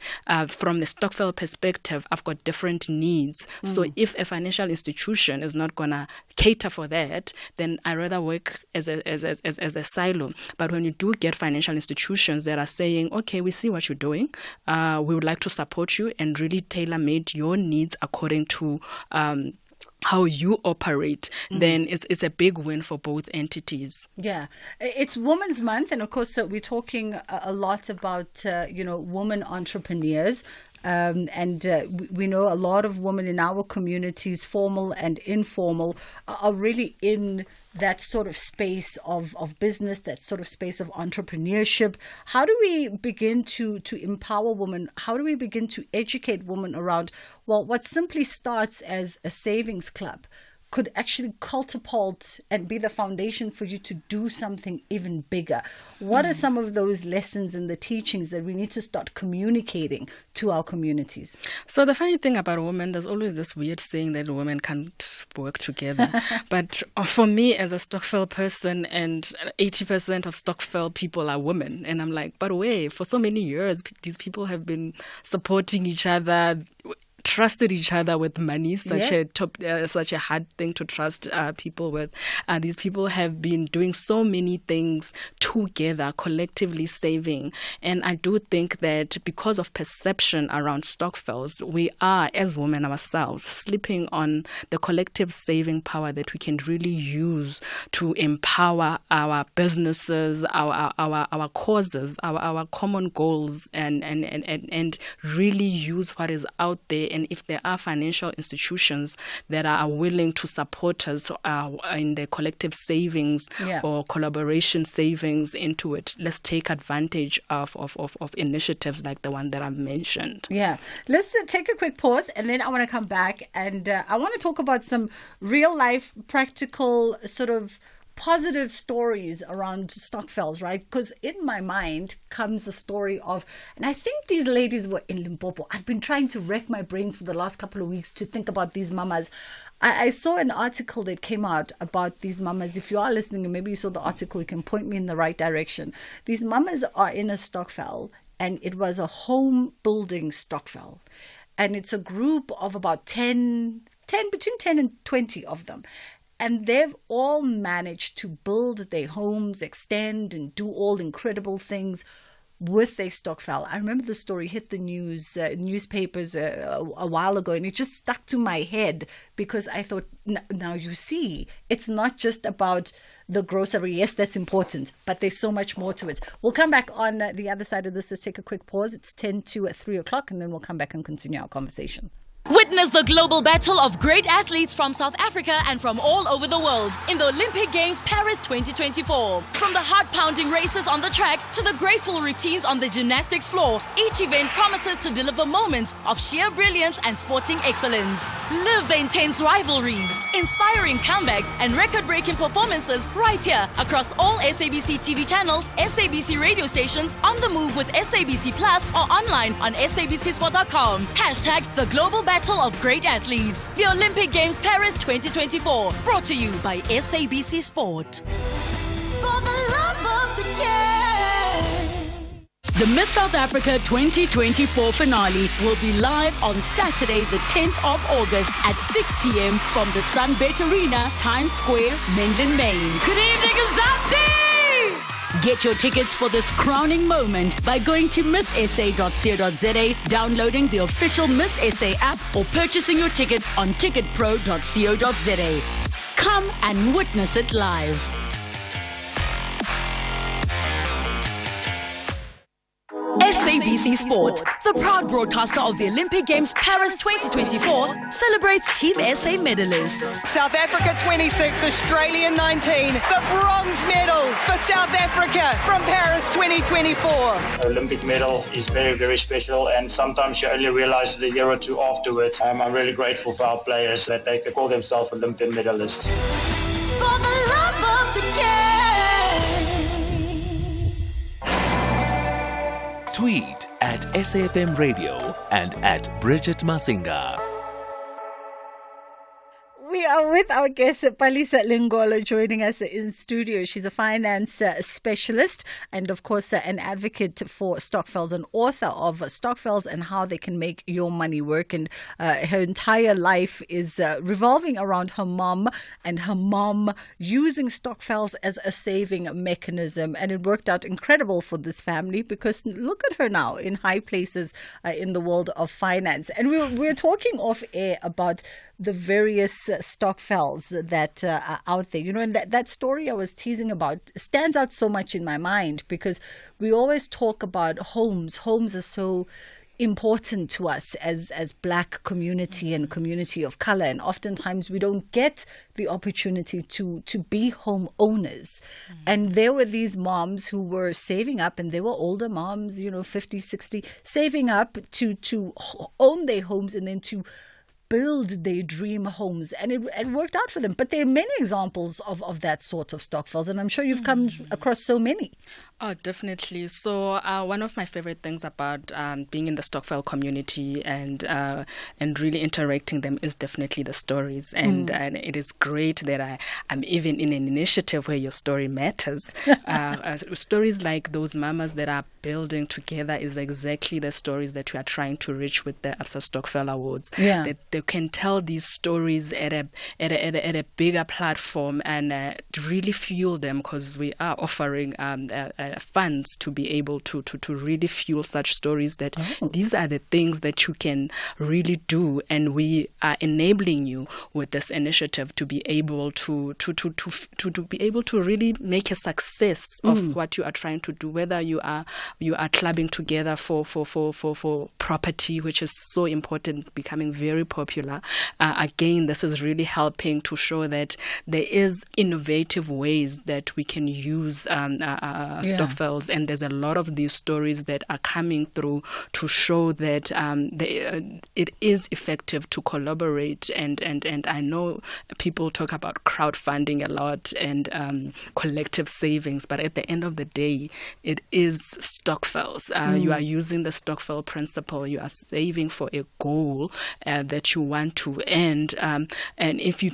from the stokvel perspective, I've got different needs. So if a financial institution is not going to cater for that, then I rather work as a silo. But when you do get financial institutions that are saying, okay, we see what you're doing, we would like to support you and really tailor-made your needs according to how you operate, then it's a big win for both entities. Yeah. It's Women's Month, and of course we're talking a lot about women entrepreneurs. We know a lot of women in our communities, formal and informal, are really in that sort of space of business, that sort of space of entrepreneurship. How do we begin to empower women? How do we begin to educate women around, what simply starts as a savings club could actually catapult and be the foundation for you to do something even bigger? What are some of those lessons and the teachings that we need to start communicating to our communities? So the funny thing about women, there's always this weird saying that women can't work together. But for me as a stokvel person, and 80% of stokvel people are women, and I'm like, but wait, for so many years, these people have been supporting each other, trusted each other with money, such a hard thing to trust people with. These people have been doing so many things together, collectively saving. And I do think that because of perception around stokvels, we are, as women ourselves, sleeping on the collective saving power that we can really use to empower our businesses, our causes, our common goals, and really use what is out there. And if there are financial institutions that are willing to support us in the collective savings or collaboration savings into it, let's take advantage of initiatives like the one that I've mentioned. Yeah. Let's take a quick pause, and then I want to come back and I want to talk about some real life, practical sort of positive stories around stokvels, right? Because in my mind comes a story of, and I think these ladies were in Limpopo. I've been trying to rack my brains for the last couple of weeks to think about these mamas. I saw an article that came out about these mamas. If you are listening and maybe you saw the article, you can point me in the right direction. These mamas are in a stokvel, and it was a home building stokvel. And it's a group of about between 10 and 20 of them. And they've all managed to build their homes, extend, and do all incredible things with their stokvel. I remember the story hit the newspapers a while ago, and it just stuck to my head because I thought, now you see, it's not just about the grocery. Yes, that's important, but there's so much more to it. We'll come back on the other side of this. Let's take a quick pause. It's 10 to 3 o'clock, and then we'll come back and continue our conversation. Witness the global battle of great athletes from South Africa and from all over the world in the Olympic Games Paris 2024. From the heart-pounding races on the track to the graceful routines on the gymnastics floor, each event promises to deliver moments of sheer brilliance and sporting excellence. Live the intense rivalries, inspiring comebacks, and record-breaking performances right here across all SABC TV channels, SABC radio stations, on the move with SABC Plus, or online on sabcsport.com. Hashtag the global battle of great athletes. The Olympic Games Paris 2024. Brought to you by SABC Sport. For the love of the game. The Miss South Africa 2024 finale will be live on Saturday, the 10th of August at 6 p.m. from the Sunbet Arena, Times Square, Menlyn, Maine. Good evening, Mzansi! Get your tickets for this crowning moment by going to misssa.co.za, downloading the official Miss SA app, or purchasing your tickets on ticketpro.co.za. Come and witness it live. SABC Sport, the proud broadcaster of the Olympic Games Paris 2024, celebrates Team SA medalists. South Africa 26, Australia 19. The bronze medal for South Africa from Paris 2024. Olympic medal is very, very special, and sometimes you only realize the year or two afterwards. I'm really grateful for our players that they could call themselves Olympic medalists. For the love of the game. Tweet at SAFM Radio and at Bridget Masinga. We are with our guest, Palisa Lingolo, joining us in studio. She's a finance specialist and, of course, an advocate for stokvels, an author of Stokvels and How They Can Make Your Money Work. And her entire life is revolving around her mom and her mom using stokvels as a saving mechanism. And it worked out incredible for this family because look at her now in high places in the world of finance. And we're talking off air about the various stokvels that are out there. You know, and that story I was teasing about stands out so much in my mind because we always talk about homes. Homes are so important to us as Black community and community of color, and oftentimes we don't get the opportunity to be home owners. And there were these moms who were saving up, and they were older moms, 50, 60, saving up to own their homes and then to build their dream homes, and it worked out for them. But there are many examples of that sort of stokvels, and I'm sure you've come across so many. Oh, definitely. So one of my favorite things about being in the stokvel community and really interacting them is definitely the stories. And it is great that I'm even in an initiative where your story matters. Stories like those mamas that are building together is exactly the stories that we are trying to reach with the ABSA Stokvel Awards. Yeah. That they can tell these stories at a bigger platform and really fuel them, because we are offering funds to be able to really fuel such stories that these are the things that you can really do, and we are enabling you with this initiative to be able to be able to really make a success of what you are trying to do, whether you are clubbing together for property, which is so important, becoming very popular. Again, this is really helping to show that there is innovative ways that we can use stokvels, and there's a lot of these stories that are coming through to show that it is effective to collaborate, and I know people talk about crowdfunding a lot and collective savings, but at the end of the day, it is stokvels. You are using the stokvel principle. You are saving for a goal that you want to end, and if you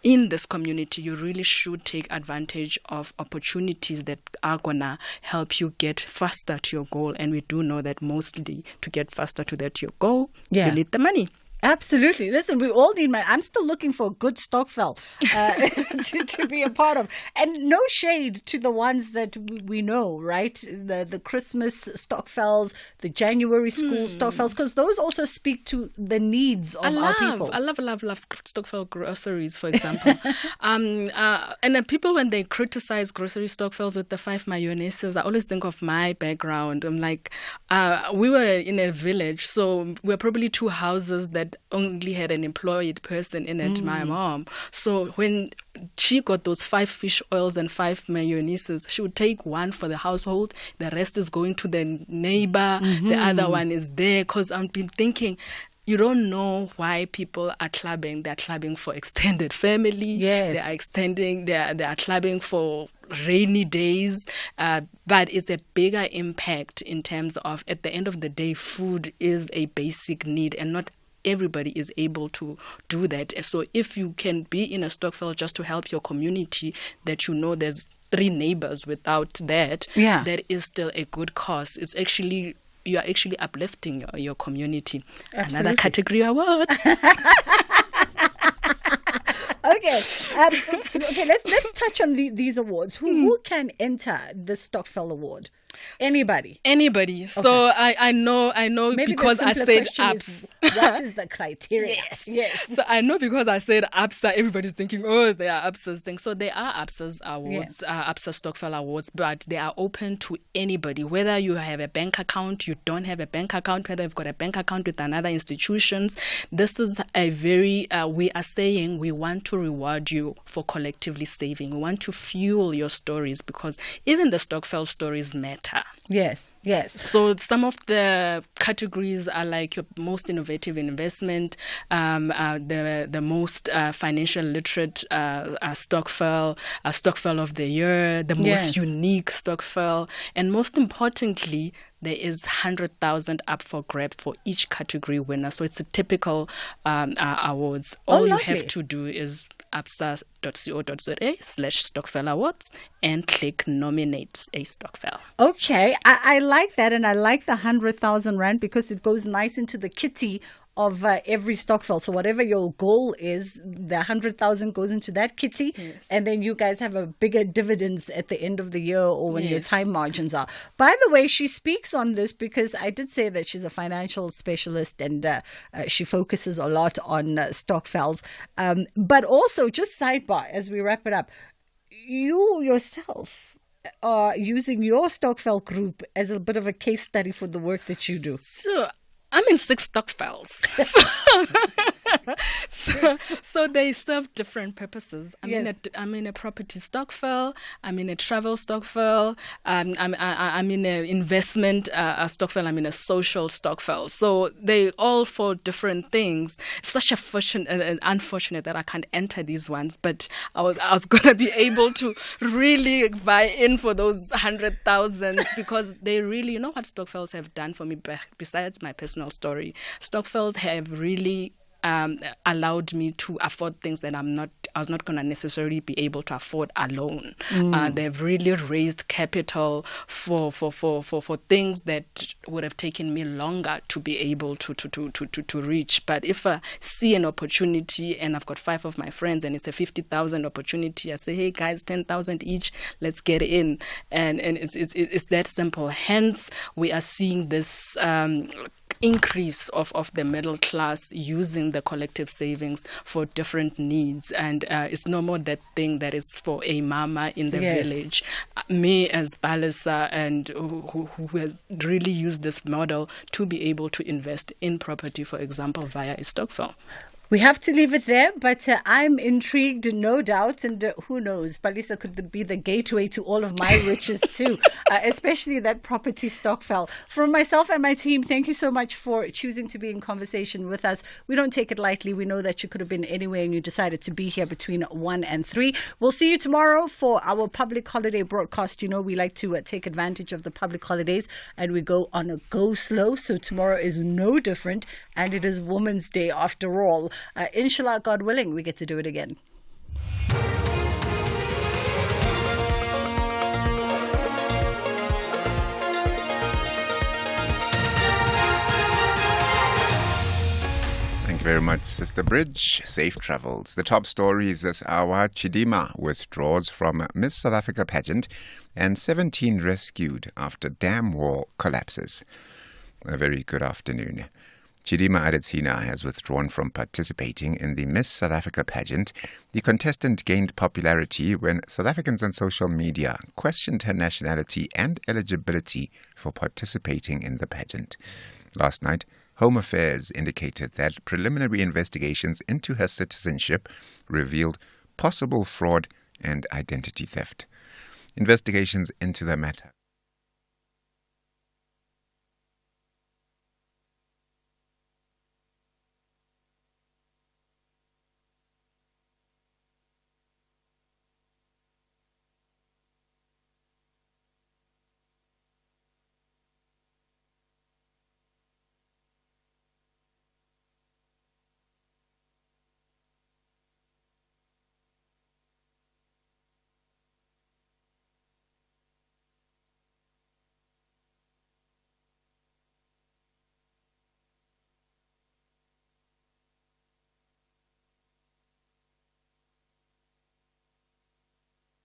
in this community, you really should take advantage of opportunities that are going to help you get faster to your goal. And we do know that mostly to get faster to your goal, you need the money. Absolutely. Listen, we all need money. I'm still looking for a good stokvel to be a part of. And no shade to the ones that we know, right? The Christmas stokvels, the January school stokvels, because those also speak to the needs of our people. I love stokvel groceries, for example. And then people, when they criticize grocery stokvels with the 5 mayonnaises, I always think of my background. I'm like, we were in a village, so we're probably 2 houses that only had an employed person in it, my mom. So when she got those 5 fish oils and 5 mayonnaises, she would take 1 for the household, the rest is going to the neighbor, the other one is there, because I've been thinking, you don't know why people are clubbing. They're clubbing for extended family. Yes. They are clubbing for rainy days. But it's a bigger impact in terms of, at the end of the day, food is a basic need, and not everybody is able to do that. So if you can be in a stokvel just to help your community, that you know there's 3 neighbors without that, that is still a good cause. It's actually, you are actually uplifting your community. Absolutely. Another category award. Okay, Okay. Let's touch on these awards. Who can enter the Stokvel Award? Anybody. Okay. So I know Maybe because I said ABSA. What is the criteria? Yes. So I know because I said ABSA, everybody's thinking, oh, there are ABSA's things. So there are ABSA's awards, ABSA Stokvel Awards, but they are open to anybody, whether you have a bank account, you don't have a bank account, whether you've got a bank account with another institutions. This is a very, we are saying we want to reward you for collectively saving. We want to fuel your stories because even the Stokvel stories matter. Yes. So some of the categories are like your most innovative investment, the most financial literate Stokvel of the year, the most unique Stokvel, and most importantly, there is 100,000 up for grab for each category winner. So it's a typical awards. All you have to do is absa.co.za/Stokvel Awards and click nominate a Stokvel. Okay, I like that, and I like the 100,000 rand because it goes nice into the kitty of every Stokvel. So whatever your goal is, the 100,000 goes into that kitty, and then you guys have a bigger dividends at the end of the year or when your time margins are. By the way, she speaks on this because I did say that she's a financial specialist and she focuses a lot on Stokvels. But also, just sidebar as we wrap it up, you yourself are using your Stokvel group as a bit of a case study for the work that you do. So I'm in 6 Stokvels. So they serve different purposes. I'm in a property Stokvel. I'm in a travel Stokvel. I'm in an investment Stokvel. I'm in a social Stokvel. So they all for different things. It's such unfortunate that I can't enter these ones, but I was going to be able to really vie in for those 100,000 because they really, you know what Stokvels have done for me besides my personal story. Stokvels have really allowed me to afford things that I was not going to necessarily be able to afford alone. They've really raised capital for things that would have taken me longer to be able to reach. But if I see an opportunity and I've got 5 of my friends and it's a 50,000 opportunity, I say, hey guys, 10,000 each, let's get in. And it's that simple. Hence, we are seeing this increase of the middle class using the collective savings for different needs, and it's no more that thing that is for a mama in the village. Me as Balisa and who has really used this model to be able to invest in property, for example, via a Stokvel. We have to leave it there, but I'm intrigued, no doubt, and who knows, Balisa could be the gateway to all of my riches too, especially that property Stokvel. From myself and my team, thank you so much for choosing to be in conversation with us. We don't take it lightly. We know that you could have been anywhere and you decided to be here between 1 and 3. We'll see you tomorrow for our public holiday broadcast. You know, we like to take advantage of the public holidays and we go on a go slow. So tomorrow is no different, and it is Women's Day after all. Inshallah, God willing, we get to do it again. Thank you very much, Sister Bridge. Safe travels. The top story is this hour. Chidima withdraws from Miss South Africa pageant and 17 rescued after dam wall collapses. A very good afternoon. Chidima Adesina has withdrawn from participating in the Miss South Africa pageant. The contestant gained popularity when South Africans on social media questioned her nationality and eligibility for participating in the pageant. Last night, Home Affairs indicated that preliminary investigations into her citizenship revealed possible fraud and identity theft. Investigations into the matter